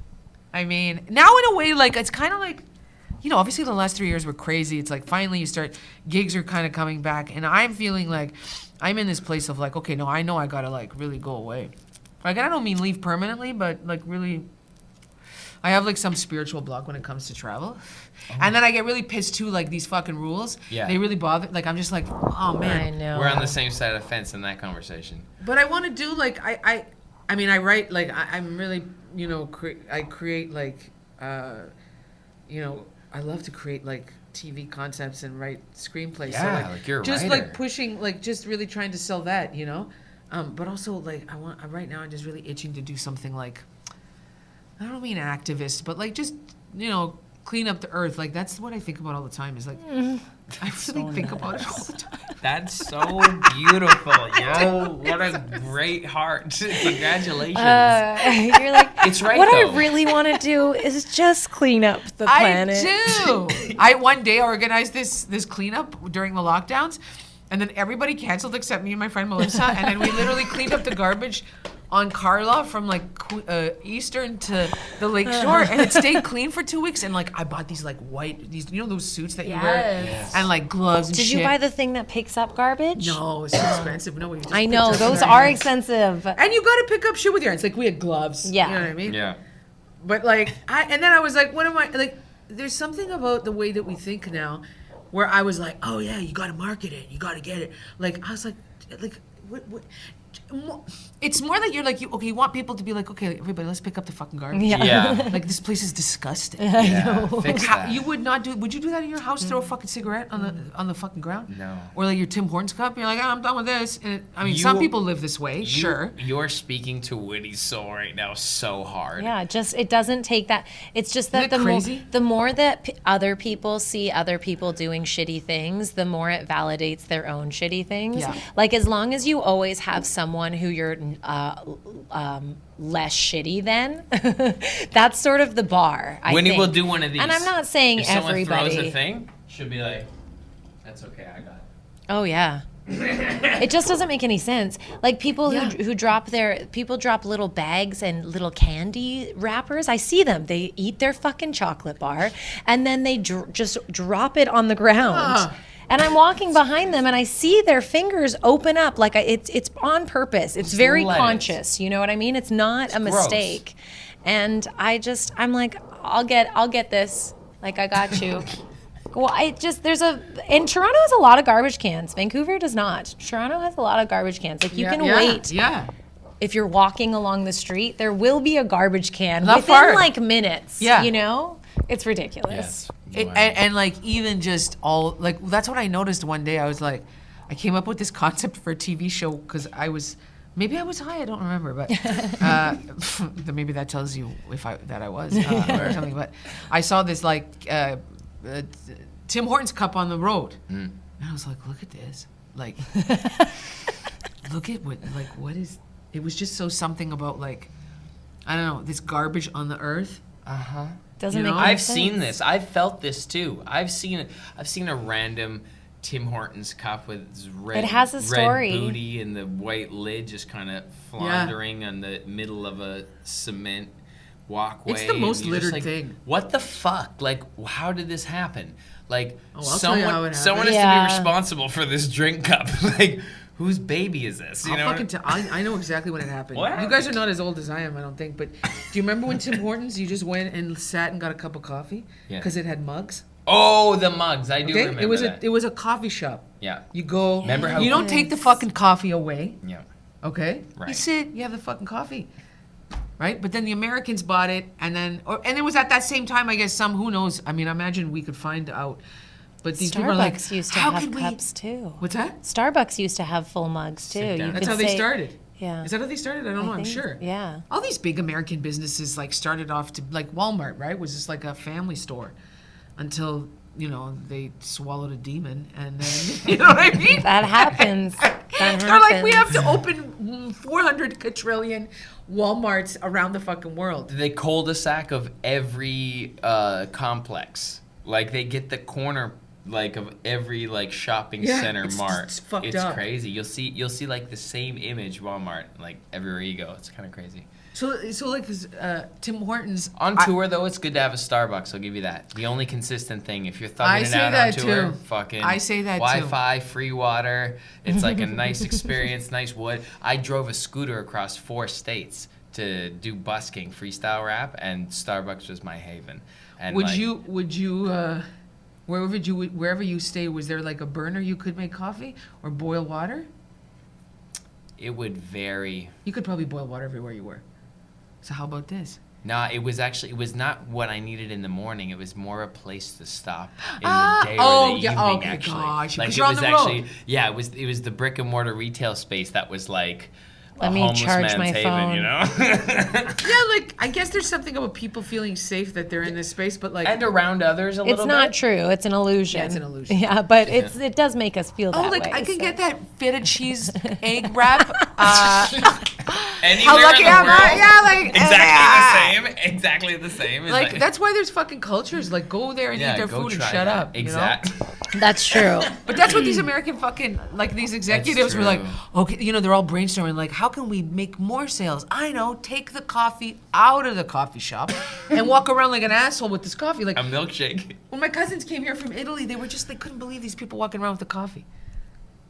I mean, now in a way, like it's kind of like, obviously the last 3 years were crazy. It's like finally gigs are kind of coming back, and I'm feeling like I'm in this place of like, okay, no, I know I gotta like really go away. Like I don't mean leave permanently, but like really, I have like some spiritual block when it comes to travel. And then I get really pissed too, like these fucking rules. Yeah. They really bother. Like I'm just like, oh I man. know. We're on the same side of the fence in that conversation. But I want to do like I mean I write like I'm really I create like I love to create like TV concepts and write screenplays. Yeah, so, like you're a just writer. like pushing, like just really trying to sell that, you know. But also like right now I'm just really itching to do something like, I don't mean activist, but like just, you know, clean up the earth. Like that's what I think about all the time. Is like I really think about it all the time. That's so beautiful, yo. What a great heart. Congratulations. You're like, It's right, what though. I really want to do is just clean up the planet. I do. I one day organized this cleanup during the lockdowns, and then everybody canceled except me and my friend Melissa, and then we literally cleaned up the garbage on Carla from like Eastern to the Lake Shore, and it stayed clean for 2 weeks. And like I bought these like white, you know those suits that you wear, Yes. and like gloves and Did shit. you buy the thing that picks up garbage? No, it's too expensive. No, we just I picked know, up those our are hands. expensive. And you got to pick up shit with your hands. Like we had gloves. Yeah. You know what I mean? Yeah. But like, and then I was like, what am I, like, there's something about the way that we think now where I was like, oh yeah, you got to market it. You got to get it. Like, I was like, what, it's more like you're like, you want people to be like, okay, everybody, let's pick up the fucking garbage. Yeah. Like, this place is disgusting. Yeah. Fix that. You would not do, would you do that in your house, throw a fucking cigarette on the fucking ground? No. Or like your Tim Hortons cup, you're like, oh, I'm done with this. And I mean, You- some people live this way, sure. You're speaking to Whitney's soul right now so hard. Yeah, just it doesn't take that. It's just that Isn't it crazy? the more that other people see other people doing shitty things, the more it validates their own shitty things. Yeah. Like as long as you always have someone who you're less shitty than, that's sort of the bar. I Whitney think. will do one of these. And I'm not saying if someone everybody. throws a thing, she'll be like, that's okay, I got it. Oh yeah. It just doesn't make any sense. Like people who drop little bags and little candy wrappers. I see them. They eat their fucking chocolate bar and then they just drop it on the ground. And I'm walking behind them and I see their fingers open up like it's on purpose. It's very let it. conscious. You know what I mean? It's not a gross. mistake. And I'm like, I'll get this. Like I got you. Well, in Toronto has a lot of garbage cans. Vancouver does not. Toronto has a lot of garbage cans. Like you can wait. Yeah. If you're walking along the street, there will be a garbage can Not within far. like minutes. Yeah. You know? It's ridiculous. Yes. And like even just all like that's what I noticed one day. I was like, I came up with this concept for a TV show because maybe I was high. I don't remember, but maybe that tells you that I was or something. But I saw this like Tim Hortons cup on the road, and I was like, look at this, like, look at what is. It was just something about like, I don't know, this garbage on the earth. Doesn't You make know? any I've sense. seen this. I've felt this too. I've seen a random Tim Hortons cup with this red, It has a story. red booty and the white lid just kind of floundering on the middle of a cement walkway. It's the most and you're just littered like, thing. What the fuck? Like, how did this happen? Like, I'll tell you how it someone has happened. to Yeah. be responsible for this drink cup. Like, whose baby is this? You I'll know? fucking I know exactly when it happened. What You guys are not as old as I am, I don't think. But do you remember when Tim Hortons, you just went and sat and got a cup of coffee Yeah. because it had mugs? Oh, the mugs. I do Okay, remember that. it was a coffee shop. Yeah. You go. Remember how- you don't take the fucking coffee away. Yeah. Okay. You Right. sit. You have the fucking coffee. Right. But then the Americans bought it, and it was at that same time. I guess who knows? I mean, I imagine we could find out. But these people are like, Starbucks used to how have could we? cups too. What's that? Starbucks used to have full mugs too. Sit down. You That's could how they say- started. Yeah. Is that how they started? I don't know. I'm think- sure. Yeah. All these big American businesses like started off to like Walmart, right? Was just like a family store until they swallowed a demon, and then you know what I mean? That happens. They're like, we have to open 400 quadrillion Walmarts around the fucking world. The cul-de-sac of every complex. Like they get the corner like of every like shopping Yeah, center it's mart. just fucked It's up. crazy. You'll see like the same image Walmart like everywhere you go. It's kind of crazy. So like Tim Hortons On tour though, it's good to have a Starbucks. I'll give you that. The only consistent thing if you're I thugging it say out on that tour, too. fucking I say that too. Wi-Fi, free water. It's like a nice experience, nice wood. I drove a scooter across 4 states to do busking, freestyle rap, and Starbucks was my haven. And Would like, you wherever you stay, was there like a burner you could make coffee or boil water? It would vary. You could probably boil water everywhere you were. So how about this? No, it was not what I needed in the morning. It was more a place to stop in the day or the evening. Okay, actually, gosh, like because it you're on was the actually, road. yeah, it was the brick and mortar retail space that was like Let a me homeless charge man's my haven, phone. you know. Yeah, like I guess there's something about people feeling safe that they're in this space, but like And around others a little It's bit. not true. It's an illusion. Yeah, it's an illusion. Yeah, but it does make us feel that oh, like way. I can so. get that feta cheese egg wrap. Anywhere How lucky in the am I? world, Yeah, like exactly the same. It's Like that's why there's fucking cultures. Like go there and eat their go food and try shut that. up. Exactly. You know? That's true. But that's what these American fucking like these executives were like. true. Okay, you know they're all brainstorming like, how can we make more sales? I know, take the coffee out of the coffee shop and walk around like an asshole with this coffee. Like A milkshake. when my cousins came here from Italy, they couldn't believe these people walking around with the coffee.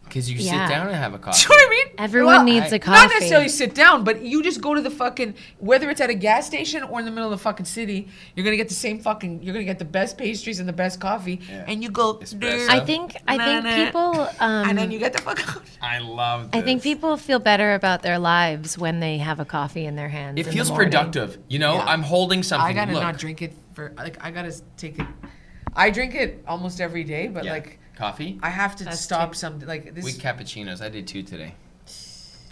Because you Yeah. sit down and have a coffee. Do you know what I mean? Everyone needs a Not coffee. necessarily sit down, but you just go to the fucking, whether it's at a gas station or in the middle of the fucking city, you're gonna get the same fucking, you're gonna get the best pastries and the best coffee, Yeah. and you go, Espresso. I think people and then you get the fuck out. I love this. I think people feel better about their lives when they have a coffee in their hands. It in feels the morning. productive. You know, Yeah. I'm holding something. I gotta Look. not drink it for, like, I gotta take it. I drink it almost every day, but Yeah. like, Coffee? I have to That's stop too- some, like, this. We cappuccinos. I did 2 today.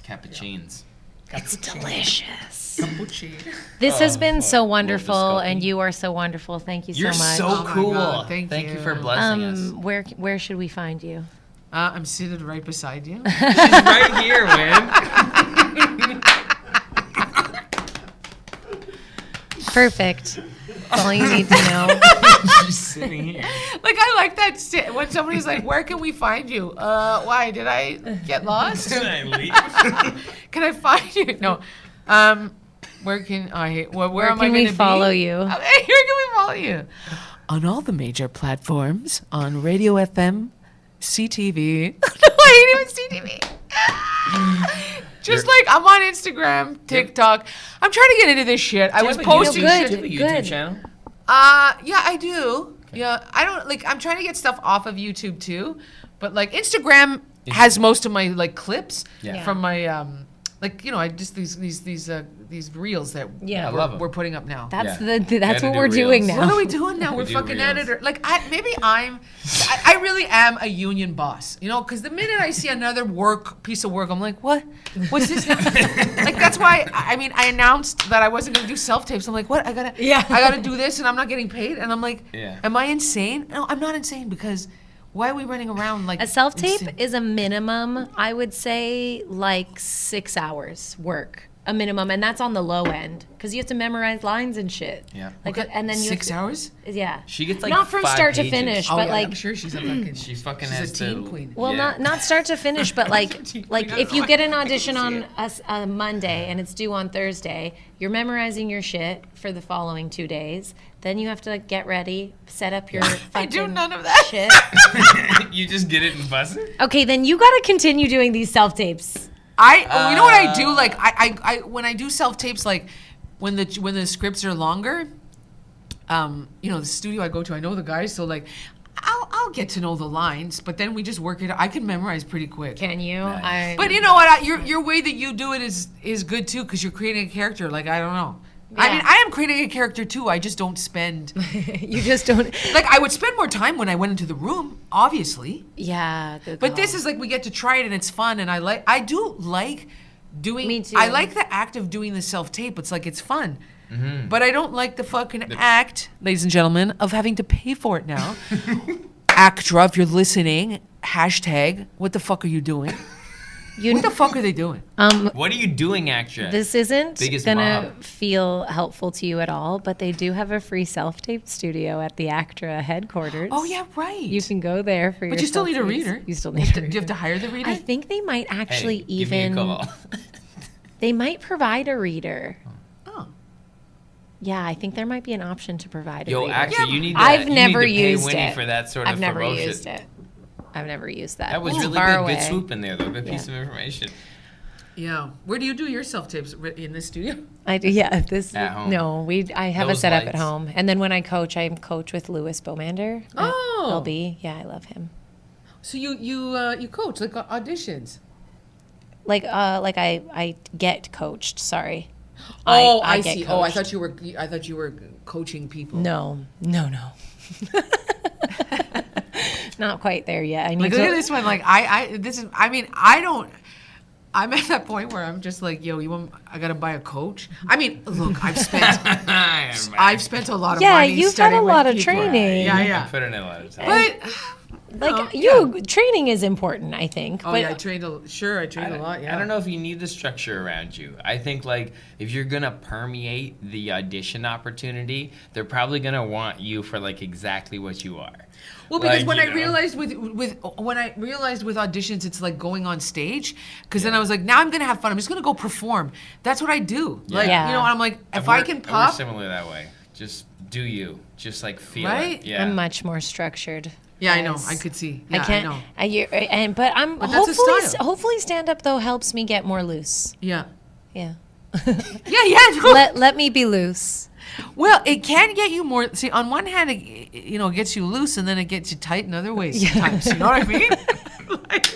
Cappuccines. It's delicious. Cappuccino. This has been fuck. so Little wonderful, biscotti. and you are so wonderful. Thank you You're so much. so Oh my cool. God, thank you you. for blessing us. Where should we find you? I'm seated right beside you. She's right here, Win. Perfect. That's all you need to know. She's sitting here. Like I like that when somebody's like, "Where can we find you?" Why did I get lost? Can I leave? Can I find you? No. Where can I? Where am I can we gonna follow be? you? Where can we follow you? On all the major platforms, on Radio FM, CTV. No, I hate even CTV. Just like I'm on Instagram, TikTok. I'm trying to get into this shit. I was posting good. shit. Do you Good. have a YouTube channel? Yeah, I do. Yeah, I don't like. I'm trying to get stuff off of YouTube too, but like Instagram has most of my like clips Yeah. from my like I just these reels that Yeah. I love 'em. we're putting up now. That's Yeah. that's what Edited we're doing reels. now. What are we doing now? We're do fucking reels. editor. Like I really am a union boss, because the minute I see another piece of work, I'm like, what? What's this? Like that's why I announced that I wasn't gonna do self tapes. I'm like, what? I gotta do this, and I'm not getting paid. And I'm like, Yeah. am I insane? No, I'm not insane because why are we running around like A self tape insane? is a minimum, I would say, like 6 hours work. A minimum, and that's on the low end because you have to memorize lines and shit. Yeah. Like, and then you 6 hours? Yeah. She gets, like, not from 5 start to pages. finish, Oh, but yeah, like I'm sure she's a fucking. She fucking she's has a to. teen queen. well, yeah. not start to finish, but like I if don't you know. get an audition on a Monday and it's due on Thursday, you're memorizing your shit for the following 2 days. Then you have to get ready, set up your. I do fucking none of that. Shit. You just get it and bust it? Okay, then you got to continue doing these self tapes. You know what I do? Like I when I do self tapes, like when the scripts are longer, the studio I go to, I know the guys, so like I'll get to know the lines, but then we just work it out. I can memorize pretty quick. Can you? But you know what? Your way that you do it is good too, because you're creating a character. Like I don't know. I Yeah. mean, I am creating a character too. I just don't spend. You just don't. Like I would spend more time when I went into the room, obviously. Yeah. But this is like we get to try it and it's fun, and I do like doing. Me too. I like the act of doing the self tape. It's like it's fun. Mm-hmm. But I don't like the fucking act, ladies and gentlemen, of having to pay for it now. Actra, if you're listening, hashtag, what the fuck are you doing? What the fuck are they doing? What are you doing, Actra? This isn't Biggest gonna mob. feel helpful to you at all, but they do have a free self-tape studio at the ACTRA headquarters. Oh yeah, right. You can go there for your but you still need a self-tapes. reader. You still need a reader. Do you have to hire the reader? I think they might actually Hey, give me a even call. they might provide a reader. Oh. Yeah, I think there might be an option to provide a Yo, reader. Actra, you need to. I've you never need to pay used Winnie it. for that sort I've of never ferocious. used it. I've never used that. That was It's really far good. away. Good swoop in there, though. Good piece Yeah. of information. Yeah. Where do you do your self tapes? In this studio? I do, yeah. This At home. no, I have a Those setup at lights. home, and then when I coach with Louis Beaumander. at Oh. LB, yeah, I love him. So you coach like auditions. Like I get coached. Sorry. I get see. Oh, I coached. thought you were coaching people. No. Not quite there yet. I need Like, to. look at this one. Like, I'm at that point where I'm just like, yo, I gotta buy a coach. I mean, look, I've spent a lot of Yeah, money. you've had a studying lot with of people. training. Yeah. I put in a lot of time. But Training is important, I think. oh but yeah, I trained a lot. Yeah, I don't know if you need the structure around you. I think like if you're gonna permeate the audition opportunity, they're probably gonna want you for like exactly what you are. Well, because Like, when you I know. realized with auditions, it's like going on stage. Because then I was like, now I'm gonna have fun. I'm just gonna go perform. That's what I do. Like, Yeah. you know, I'm like, if We're- I can we're pop, similar that way. Just do you. Just like feel Right? it. Yeah. I'm much more structured. yeah, I know, guys. I could see. Yeah, I can't. I know. But I'm But that's a style. hopefully stand up though helps me get more loose. Yeah. Yeah. Yeah. No. Let me be loose. Well, it can get you more. See, on one hand, it gets you loose, and then it gets you tight in other ways. Sometimes, you know what I mean? Like,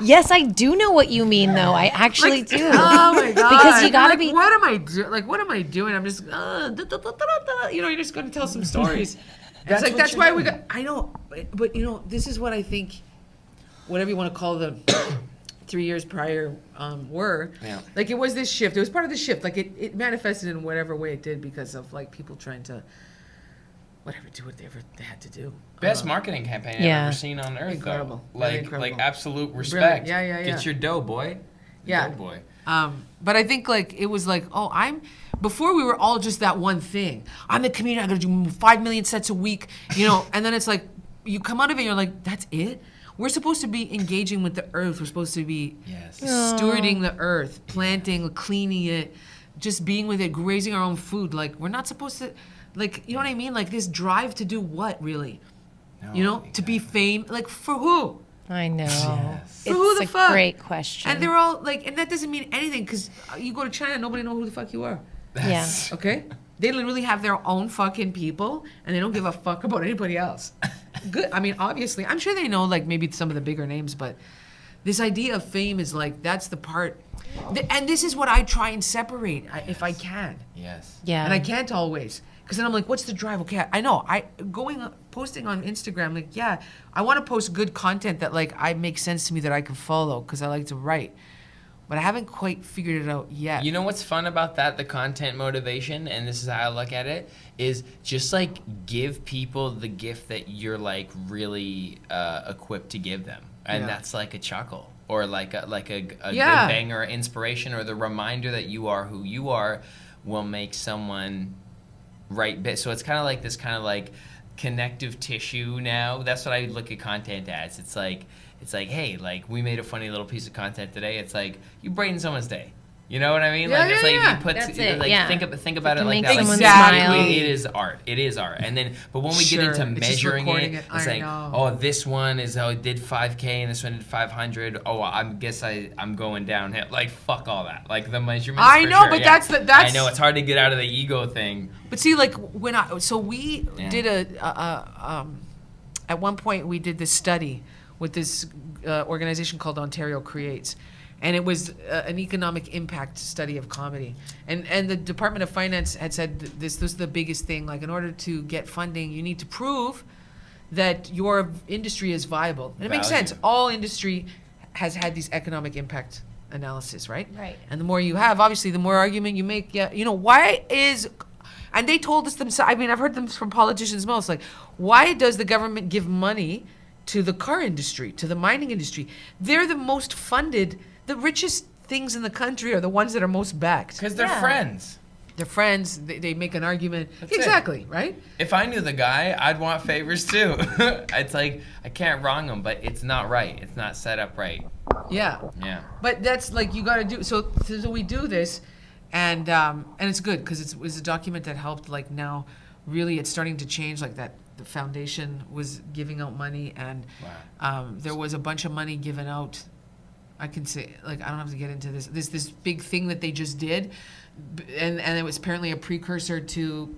Yes, I do know what you mean though. I actually do. oh my god! Because you gotta like, be. What am I doing? Like, what am I doing? I'm just, you're just going to tell some stories. That's what That's you're why we doing. got. I know, but this is what I think. Whatever you want to call the 3 years prior were. Yeah. Like, it was this shift. It was part of the shift. Like, it manifested in whatever way it did because of like people trying to do whatever they had to do. Best marketing campaign I've Yeah. ever seen on earth. Incredible. Though. Really Like incredible. absolute respect. Yeah. Get your dough, boy. Yeah. Dough boy. But I think like it was like, before we were all just that one thing. I'm the comedian, I'm gonna do 5 million sets a week, and then it's like you come out of it and you're like, that's it? We're supposed to be engaging with the earth. We're supposed to be Yes. stewarding the earth, planting, cleaning it, just being with it, grazing our own food. Like, we're not supposed to, like, you know what I mean? Like, this drive to do what, really? No, To be famous? Like, for who? I know. Yes. It's Who the a fuck? great question. And they're all like, and that doesn't mean anything because you go to China, nobody knows who the fuck you are. yeah. Okay? They literally have their own fucking people and they don't give a fuck about anybody else. Good. I mean, obviously, I'm sure they know like maybe some of the bigger names, but this idea of fame is like, that's the part. And this is what I try and separate if I can. Yes. Yeah. And I can't always. Because then I'm like, what's the drive? Okay, I know. Posting on Instagram, like, yeah, I want to post good content that like makes sense to me that I can follow because I like to write. But I haven't quite figured it out yet. You know what's fun about that? The content motivation, and this is how I look at it, is just like give people the gift that you're like really equipped to give them, and Yeah. that's like a chuckle or like a Yeah. good bang or inspiration or the reminder that you are who you are will make someone right bit. So it's kind of like this kind of like connective tissue now. That's what I look at content as. It's like, hey, like we made a funny little piece of content today. It's like you brighten someone's day. You know what I mean? Yeah, like it's yeah, like yeah. you put That's it, like yeah. think about it can like make that. someone Like, smile. it is art. It is art. And then but when we Sure, get into it's just measuring recording it, it. it's I like, know. oh, this one is it did 5K and this one did 500. Oh, I guess I'm going downhill. Like fuck all that. Like the measurements. I for know, sure, but yeah. that's- I know it's hard to get out of the ego thing. But see, like we Yeah. did at one point we did this study with this organization called Ontario Creates, and it was an economic impact study of comedy. And the Department of Finance had said this is the biggest thing. Like, in order to get funding, you need to prove that your industry is viable. And it makes Value. sense. All industry has had these economic impact analysis, right? Right. And the more you have, obviously, the more argument you make. Yeah, why is, and they told us themselves. I mean, I've heard them from politicians most. Like, why does the government give money to the car industry, to the mining industry? They're the most funded. The richest things in the country are the ones that are most backed. Because they're Yeah. friends. They're friends. They make an argument. That's it. Exactly, right? If I knew the guy, I'd want favors too. It's like I can't wrong him, but it's not right. It's not set up right. Yeah. Yeah. But that's like you got to do. So we do this, and it's good because it was a document that helped. Like, now, really, it's starting to change. Like that, the foundation was giving out money, and there was a bunch of money given out. I can say, like, I don't have to get into this. This big thing that they just did, and it was apparently a precursor to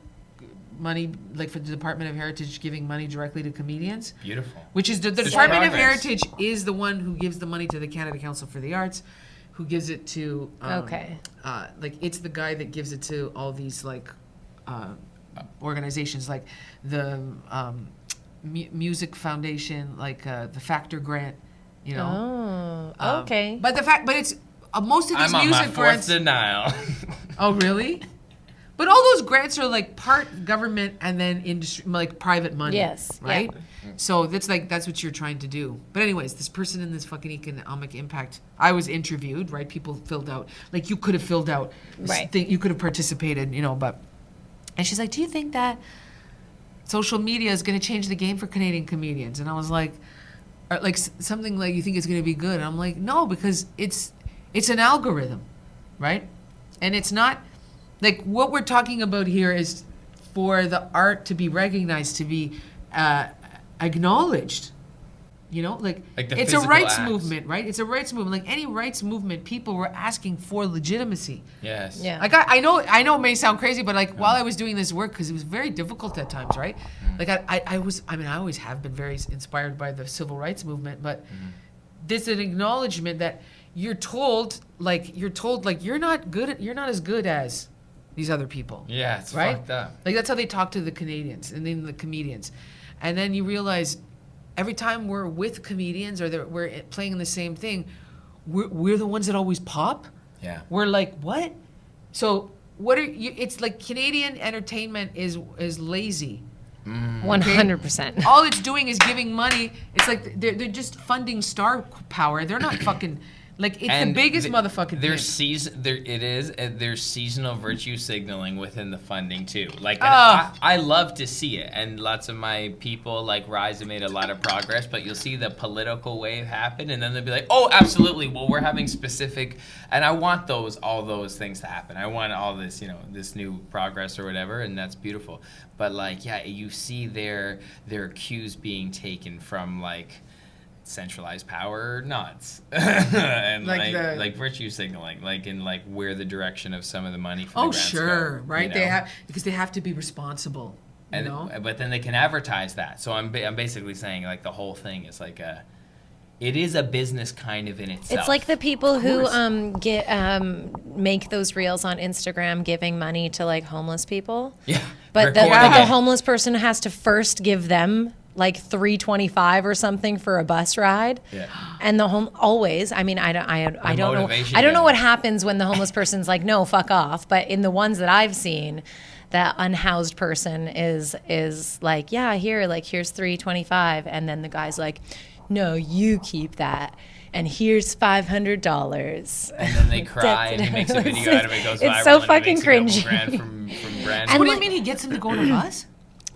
money, like for the Department of Heritage giving money directly to comedians. Beautiful. Which is the It's Department of progress. Heritage is the one who gives the money to the Canada Council for the Arts, who gives it to. Okay. Like it's the guy that gives it to all these like organizations, like the Music Foundation, like the Factor Grant. You know. Oh. Okay. But it's most of these I'm on music my fourth grants. denial. Oh, really? But all those grants are like part government and then industry, like private money. Yes, Right? So that's what you're trying to do. But anyways, this person in this fucking economic impact, I was interviewed, right? People filled out, like you could have filled out, Right. You could have participated, you know, and she's like, do you think that social media is going to change the game for Canadian comedians? And I was like, something like, you think it's going to be good? And I'm like, no, because it's an algorithm, right? And it's not, like what we're talking about here is for the art to be recognized, to be acknowledged. You know, like the it's a physical rights acts. movement, right? It's a rights movement. Like any rights movement, people were asking for legitimacy. Yes. Yeah. Like I know it may sound crazy, but like while I was doing this work, because it was very difficult at times, right? Like I always have been very inspired by the civil rights movement, but there's an acknowledgement that you're told you're not as good as these other people. Yeah, it's right? fucked up. Like that's how they talk to the Canadians and then the comedians, and then you realize every time we're with comedians or we're playing in the same thing, we're the ones that always pop. Yeah. We're like, what? So what are you? It's like Canadian entertainment is lazy. 100%. All it's doing is giving money. It's like they're just funding star power. They're not fucking. Like it's the biggest motherfucking thing. There's seasonal virtue signaling within the funding too. Like I love to see it, and lots of my people like Rise have made a lot of progress. But you'll see the political wave happen, and then they'll be like, "Oh, absolutely. Well, we're having specific," and I want all those things to happen. I want all this, this new progress or whatever, and that's beautiful. But like, yeah, you see their cues being taken from like centralized power nuts and like virtue signaling, like in like where the direction of some of the money from the grants go, right? Because they have to be responsible, you know. But then they can advertise that. So I'm basically saying like the whole thing is like it is a business kind of in itself. It's like the people who make those reels on Instagram giving money to like homeless people. Yeah. But the homeless person has to first give them like $3.25 or something for a bus ride. Yeah. And always, I mean, I don't know what happens when the homeless person's like, no, fuck off. But in the ones that I've seen, that unhoused person is like, yeah, here's $3.25, and then the guy's like, no, you keep that. And here's $500. And then they cry, and he makes a video out of it, goes viral. It's so and fucking cringy. $2,000 from brands. What do you mean he gets him to go on a bus?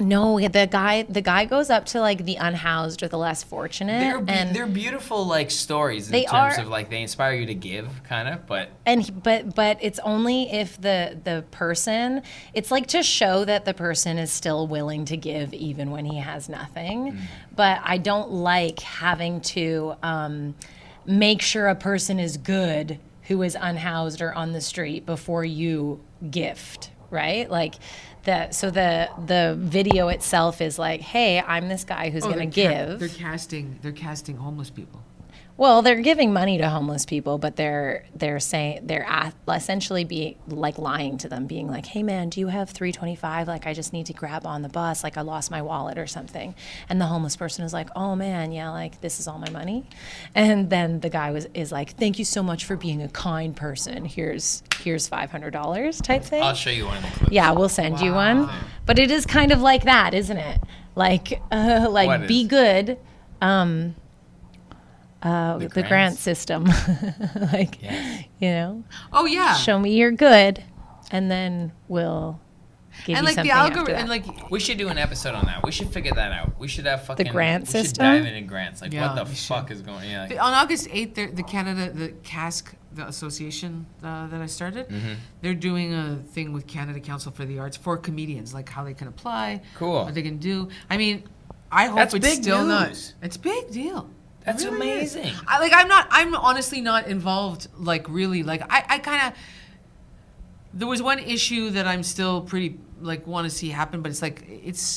No, the guy goes up to like the unhoused or the less fortunate. They're beautiful like stories in terms of like they inspire you to give, kind of. But it's only if the person, it's like to show that the person is still willing to give even when he has nothing. But I don't like having to make sure a person is good who is unhoused or on the street before you gift, right? Like the video itself is like, hey, I'm this guy who's going to give. They're casting homeless people. Well, they're giving money to homeless people, but they're saying they're essentially being like lying to them, being like, "Hey, man, do you have $3.25? Like, I just need to grab on the bus. Like, I lost my wallet or something." And the homeless person is like, "Oh man, yeah, like this is all my money." And then the guy is like, "Thank you so much for being a kind person. Here's $500 type thing." I'll show you one of the clips. Yeah, we'll send you one. But it is kind of like that, isn't it? Like be good. The grant system, like, yes. You know. Oh yeah. Show me you're good, and then we'll give you something after that. And like we should do an episode on that. We should figure that out. We should have fucking grant system. We should dive into grants. Like Yeah, what the we fuck is going? Yeah. Like, on August 8th, the CASC, the association that I started, they're doing a thing with Canada Council for the Arts for comedians, like how they can apply, Cool. what they can do. I mean, I hope That's it's big still news. not. It's a big deal. That's It really is. amazing. I'm honestly not involved, like, really. Like, I kind of, there was one issue that I'm still pretty, like, want to see happen, but it's like,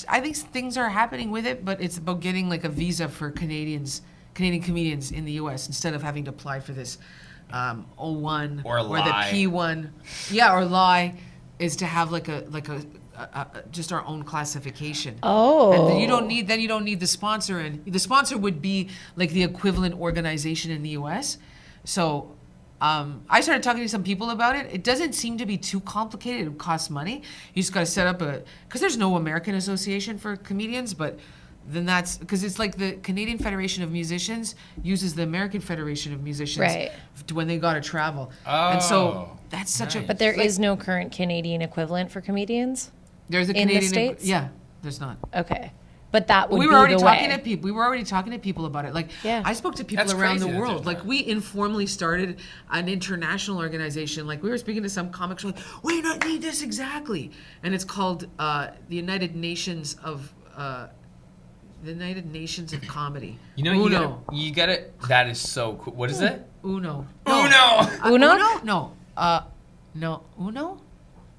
I think things are happening with it, but it's about getting, like, a visa for Canadian comedians in the U.S. instead of having to apply for this O1 Or the lie. P1. Yeah, or lie is to have like a just our own classification. Oh. And then you don't need the sponsor, and the sponsor would be like the equivalent organization in the US. So I started talking to some people about it. It doesn't seem to be too complicated. It costs money. You just got to set up because there's no American association for comedians, but then that's because it's like the Canadian Federation of Musicians uses the American Federation of Musicians Right. when they got to travel. And so that's such a. But there is no current Canadian equivalent for comedians? There's a in the Canadian. States? Yeah, there's not. Okay. But that would We be were already the talking way. to people. We were already talking to people about it. Like, Yeah. I spoke to people That's around crazy the that world. there's Like, that. we informally started an international organization. Like, we were speaking to some comics. Like, we don't need this exactly. And it's called the United Nations of Comedy. You know, you gotta. That is so cool. What is it? Uno. Uno. Uno? No. No. Uno. Uno?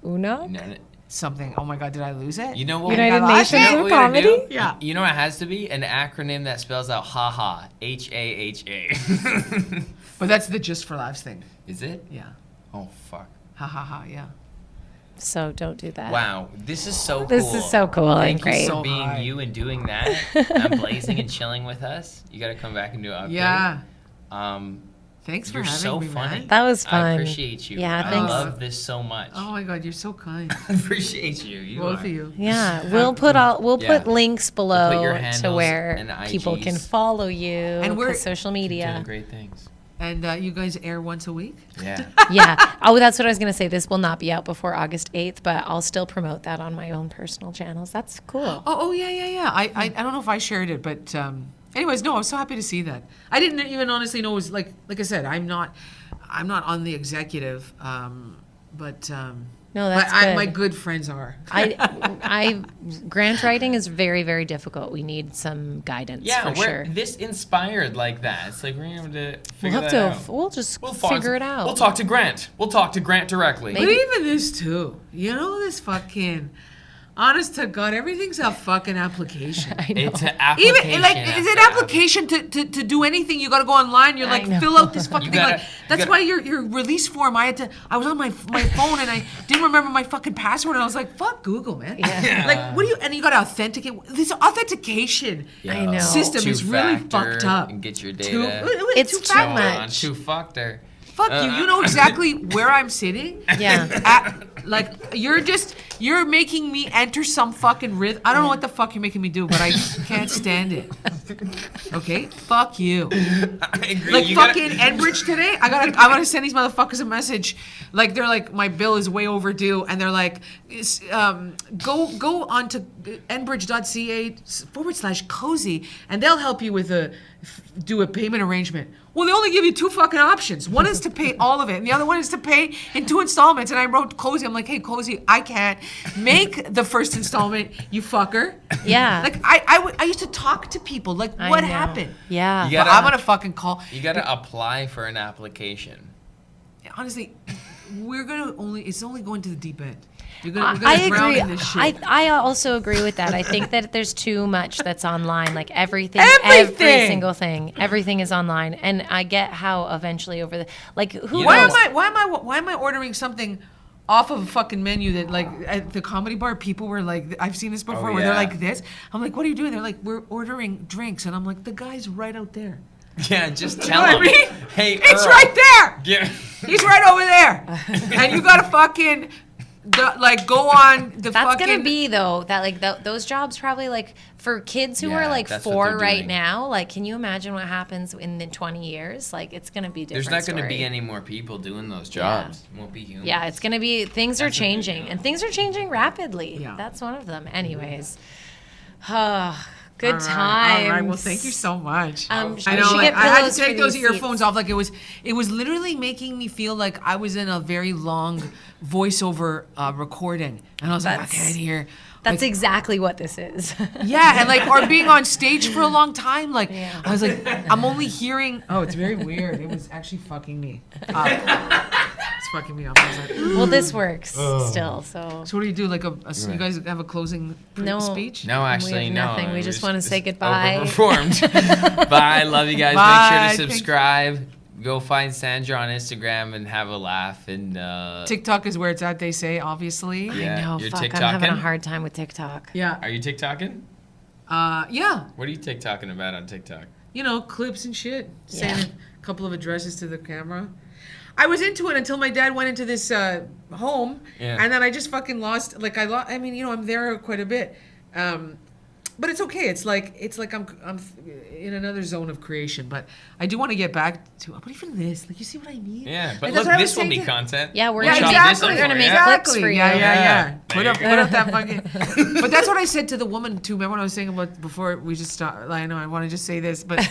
No, no. Something. Oh my God, did I lose it? You know what? United I lost Nations it. You know of what we gotta Comedy? do? Yeah. You know what it has to be? An acronym that spells out HAHA. HAHA. But that's the Just for Laughs thing. Is it? Yeah. Oh fuck. Ha ha ha. Yeah. So don't do that. Wow, this is so cool. This is so cool and Thank great. you So for being high. you and doing that. And blazing and chilling with us. You got to come back and do an update. Yeah. Um, Thanks for you're having so me, funny. man. That was fun. I appreciate you. Yeah, I thanks. love this so much. Oh my God, you're so kind. I appreciate you. You Both are. of you. Yeah, we'll put Yeah. links below your to handles where and people can IGs. follow you And we're- social You're media. doing great things. And you guys air once a week? Yeah. Yeah. Oh, that's what I was going to say. This will not be out before August 8th, but I'll still promote that on my own personal channels. That's cool. Oh yeah. I don't know if I shared it, but anyways, no, I was so happy to see that. I didn't even honestly know it was like I said, I'm not on the executive, but No, that's but good. my good friends are. Grant writing is very, very difficult. We need some guidance Yeah, for we're sure. this inspired like that. It's like we're gonna have to We'll figure have that to, out. we'll just We'll figure it out. We'll talk to Grant. We'll talk to Grant directly. But even this too, you know, this fucking. Honest to God, everything's a fucking application. I know. It's an application. Even like is it application to do anything? You got to go online. You're I like know. fill out this fucking You thing. gotta- Like you that's gotta- why your release form. I was on my phone and I didn't remember my fucking password. And I was like, fuck Google, man. Yeah. Like what do you? And you got to authenticate. This authentication I know. system is really Two-factor fucked up. And get your Two- data. It's two-factor. too much. Two-factor. Fuck you. You know exactly where I'm sitting. Yeah. Like you're making me enter some fucking rhythm. I don't know what the fuck you're making me do, but I can't stand it. Okay, fuck you. I agree. Like You fucking gotta- Enbridge today. I gotta send these motherfuckers a message. Like they're like my bill is way overdue, and they're like, go on to enbridge.ca/cozy, and they'll help you with do a payment arrangement. Well, they only give you two fucking options. One is to pay all of it, and the other one is to pay in 2 installments. And I wrote Cozy. I'm like, hey, Cozy, I can't make the first installment, you fucker. Yeah. Like I used to talk to people. Like, I what know. happened? Yeah. You But gotta- I'm gonna fucking call. You gotta apply for an application. Honestly, it's only going to the deep end. We're gonna I drown agree. in this shit. I also agree with that. I think that there's too much that's online. Like everything, Everything! every single thing, everything is online. And I get how eventually over the who why knows? am I ordering something off of a fucking menu that like at the comedy bar people were like, I've seen this before where they're yeah. like this. I'm like, what are you doing? They're like, we're ordering drinks, and I'm like, the guy's right out there. Yeah, just You know tell what I them. mean? Hey, It's Earl. right there. Yeah. He's right over there, and you gotta fucking go on the That's fucking. gonna be though that like those jobs probably like for kids who Yeah, are like that's what 4 they're right doing. now. Like, can you imagine what happens in the 20 years? Like, it's gonna be a different. There's not going to story. be any more people doing those jobs. It won't be humans. Yeah, it's gonna be. Things are That's the thing, changing, yeah. and things are changing rapidly. Yeah. That's one of them. Anyways, good All times. right. Well, thank you so much. I I know. we should Like, get I had to pillows for take those these earphones seats. off. Like it was literally making me feel like I was in a very long voiceover recording, and I was like, I That's- can't hear. That's Like, exactly what this is. yeah, and like or being on stage for a long time. Like Yeah. I was like, I'm only hearing. Oh, it's very weird. It was actually fucking me up. It's fucking me up. I was like, Well, this works still. So so what do you do? Like you guys have a closing No. speech? No, actually, we have no. nothing. We It just was want to say just goodbye. Overperformed. Bye. Love you guys. Bye. Make sure to subscribe. go find Sandra on Instagram and have a laugh. And TikTok is where it's at, they say, obviously. Yeah. I know, You're fuck, I'm having a TikToking? hard time with TikTok. Yeah. Are you TikToking? Yeah. What are you TikToking about on TikTok? You know, clips and shit. Yeah. Saying a couple of addresses to the camera. I was into it until my dad went into this home, Yeah. and then I just fucking lost. Like I mean, you know, I'm there quite a bit, but it's okay. It's like I'm in another zone of creation. But I do want to get back to. But even this, like, you see what I mean? Yeah, but Like, that's look, what I was this will saying be to- content. Yeah, we're Yeah, gonna Chop make, this up we're gonna for make you. clips for you. Yeah. Yeah. Put There up you go. that fucking. But that's what I said to the woman too. Remember what I was saying about before we just start? I know I want to just say this, but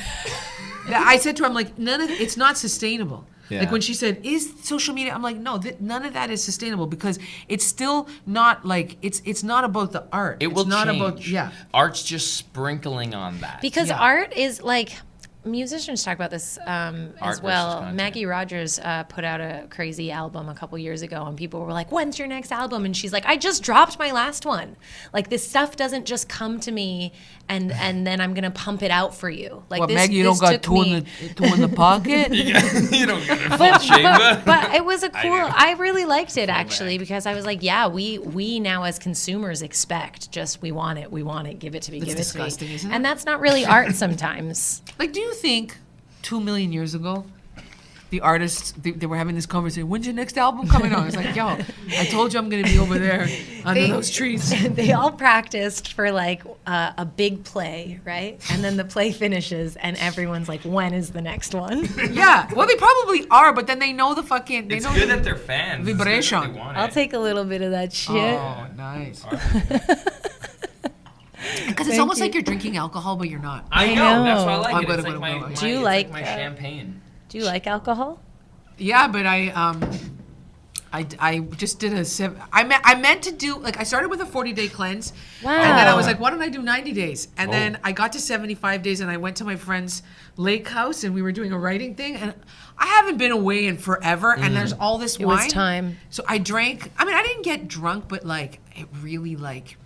I said to her, I'm like, it's not sustainable. Yeah. Like when she said, "Is social media?" I'm like, no, none of that is sustainable because it's still not like it's not about the art. It it's will not change. about yeah. Art's just sprinkling on that. Because Yeah. art is like, musicians talk about this as versus well. content. Maggie Rogers put out a crazy album a couple years ago, and people were like, "When's your next album?" And she's like, "I just dropped my last one. Like, this stuff doesn't just come to me, and then I'm gonna pump it out for you. Like, What, this, Maggie? You this don't got took two me." in the pocket. You don't get a full chamber. But it was a cool. do. I really liked it actually because I was like, yeah, we now as consumers expect just we want it, give it to me, That's give disgusting, it to me, isn't it? and that's not really art sometimes. Like, do you think 2 million years ago, the artists they were having this conversation? When's your next album coming out? It's like, yo, I told you I'm gonna be over there under those trees. They all practiced for like a big play, right? And then the play finishes, and everyone's like, when is the next one? Yeah, well, they probably are, but then they know the fucking. They It's know good the that they're fans. It's good that vibration. they want I'll it. take a little bit of that shit. Oh, nice. Because it's almost like you're drinking alcohol, but you're not. I I know. That's know. why I like I'm it. gonna It's like go, my, go, go. my, Do you it's like, my champagne. Do you like alcohol? Yeah, but I just did I meant to do, like, I started with a 40-day cleanse. Wow. And then I was like, why don't I do 90 days? And then I got to 75 days and I went to my friend's lake house and we were doing a writing thing. And I haven't been away in forever. And there's all this It wine. was time. So I drank, I mean, I didn't get drunk, but like, it really, like,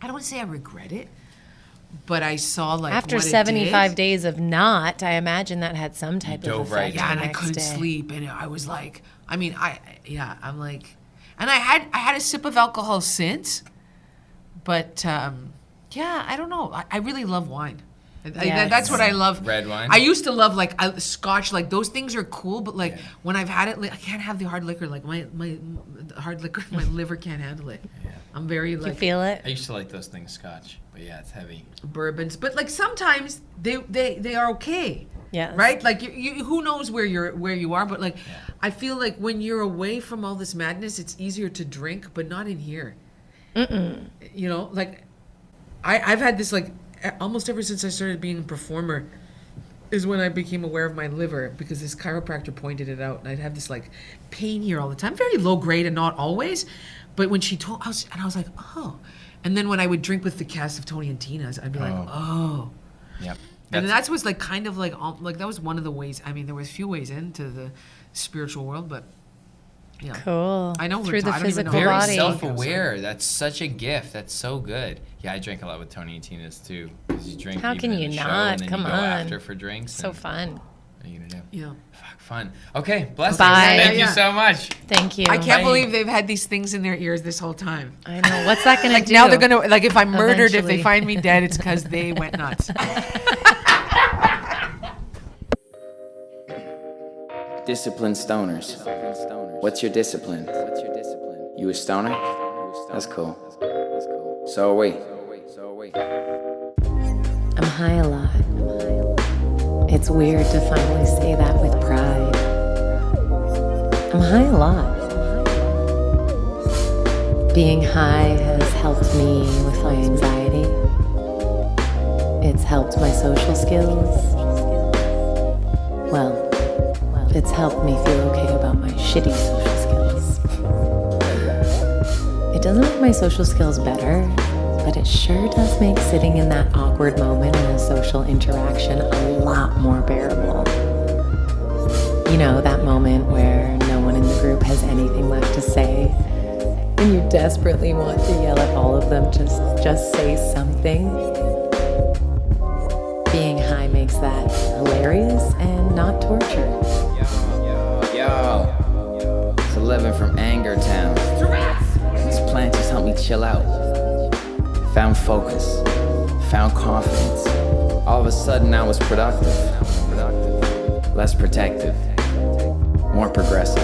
I don't want to say I regret it, but I saw like After what it 75 did. days of not, I imagine that had some type of dove effect. right the Yeah, and I next couldn't day. sleep, and I was like, I mean, I'm like, and I had a sip of alcohol since, but yeah, I don't know. I really love wine. That's what I love. Red wine? I used to love like Scotch. Like those things are cool, but like when I've had it, like, I can't have the hard liquor. Like my hard liquor, my liver can't handle it. Yeah. I'm very You like feel it? I used to like those things Scotch, but yeah, it's heavy. bourbons, but like sometimes they are okay. Yes. Right? Like you who knows where you are, but like I feel like when you're away from all this madness, it's easier to drink, but not in here. You know, like I've had this like almost ever since I started being a performer is when I became aware of my liver because this chiropractor pointed it out, and I'd have this like pain here all the time, very low grade and not always, but when she told, I was like, oh, and then when I would drink with the cast of Tony and Tina's, I'd be like, oh. Yep. And that was like kind of like that was one of the ways. I mean, there was a few ways into the spiritual world, but yeah. Cool. I know Through the I don't even know. physical Very body. self-aware. That's such a gift. That's so good. Yeah, I drank a lot with Tony and Tina's too. Because you drink How even can in you the show, not? and then Come you go on. after for drinks. So and fun. What are you gonna do? Yeah. Fuck, fun. Okay, blessings. Bye. Thank Yeah. you so much. Thank you. I can't Bye. believe they've had these things in their ears this whole time. I know. What's that going Like to do? now they're gonna like if I'm murdered, if Eventually. they find me dead, it's because they went nuts. Disciplined stoners. What's your discipline? You a stoner? That's cool. So are we. I'm high a lot. It's weird to finally say that with pride. I'm high a lot. Being high has helped me with my anxiety. It's helped my social skills. Well, it's helped me feel okay about my shitty social skills. It doesn't make my social skills better, but it sure does make sitting in that awkward moment in a social interaction a lot more bearable. You know, that moment where no one in the group has anything left to say, and you desperately want to yell at all of them, just say something. Being high makes that hilarious and not torture. Yo, it's 11 from Anger Town. This plant just helped me chill out. Found focus, found confidence. All of a sudden I was productive. Less protective, more progressive.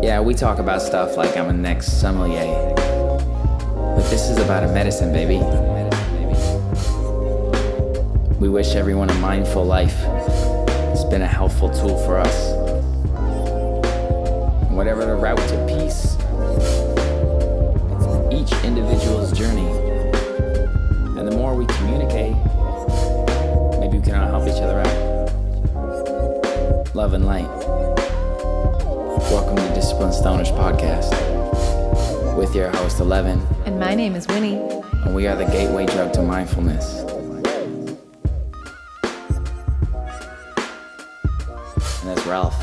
Yeah, we talk about stuff like I'm a next sommelier. But this is about a medicine, baby. We wish everyone a mindful life. It's been a helpful tool for us. Whatever the route to peace, it's each individual's journey. And the more we communicate, maybe we can all help each other out. Love and light. Welcome to Disciplined Stoners Podcast with your host, Ellevan. And my name is Winnie. And we are the gateway drug to mindfulness. And that's Ralph.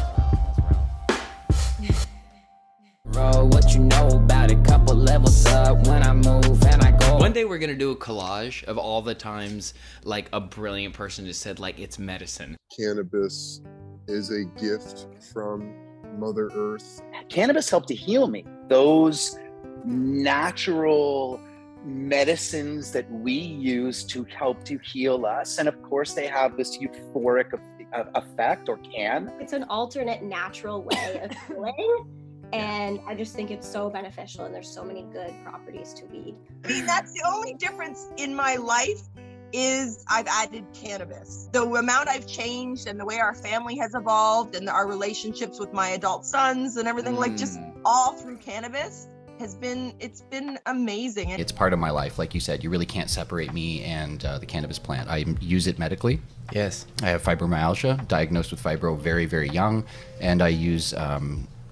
Bro, what you know about a couple levels up when I move and I go. One day we're gonna do a collage of all the times like a brilliant person just said like it's medicine. Cannabis is a gift from Mother Earth. Cannabis helped to heal me. Those natural medicines that we use to help to heal us. And of course, they have this euphoric effect, or can. It's an alternate natural way of healing. And I just think it's so beneficial, and there's so many good properties to weed. I mean, that's the only difference in my life is I've added cannabis. The amount I've changed and the way our family has evolved and our relationships with my adult sons and everything, like just all through cannabis it's been amazing. It's part of my life. Like you said, you really can't separate me and the cannabis plant. I use it medically. Yes. I have fibromyalgia, diagnosed with fibro very, very young, and I use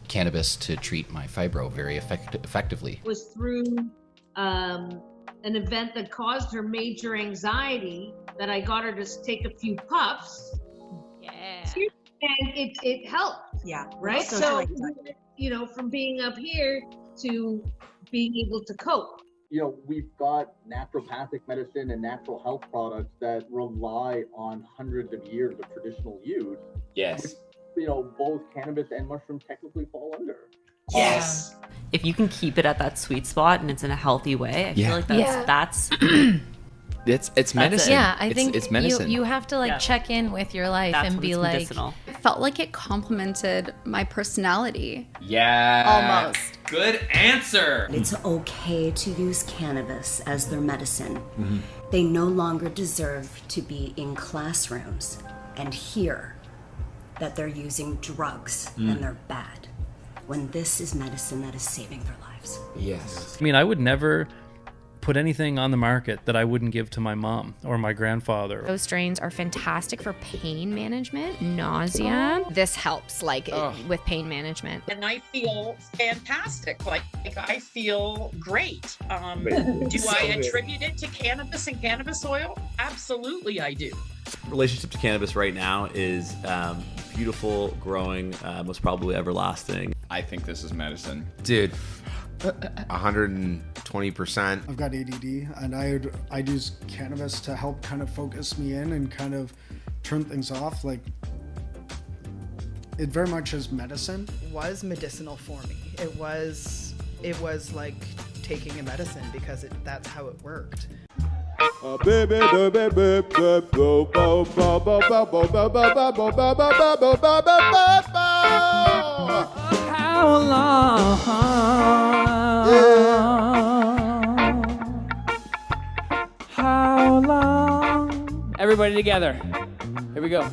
cannabis to treat my fibro very effectively. It was through an event that caused her major anxiety that I got her to take a few puffs. Yeah. And it helped. Yeah. Right? So, you know, from being up here to being able to cope. You know, we've got naturopathic medicine and natural health products that rely on hundreds of years of traditional use. Yes. Which, you know, both cannabis and mushrooms technically fall under. Yes. If you can keep it at that sweet spot and it's in a healthy way, I feel like that's it's medicine. Yeah, I think it's medicine. You have to check in with your life and be like, medicinal. It felt like it complemented my personality. Yeah. Almost. Good answer. It's okay to use cannabis as their medicine. Mm-hmm. They no longer deserve to be in classrooms and hear that they're using drugs and they're bad, when this is medicine that is saving their lives. Yes. I mean, I would never put anything on the market that I wouldn't give to my mom or my grandfather. Those strains are fantastic for pain management, nausea. This helps with pain management. And I feel fantastic. Like I feel great. Do I attribute it to cannabis and cannabis oil? Absolutely, I do. Relationship to cannabis right now is beautiful, growing, most probably everlasting. I think this is medicine. Dude, 120%. I've got ADD, and I'd use cannabis to help kind of focus me in and kind of turn things off. Like, it very much is medicine. It was medicinal for me. It was like taking a medicine because that's how it worked. How long? How long? Everybody together. Here we go.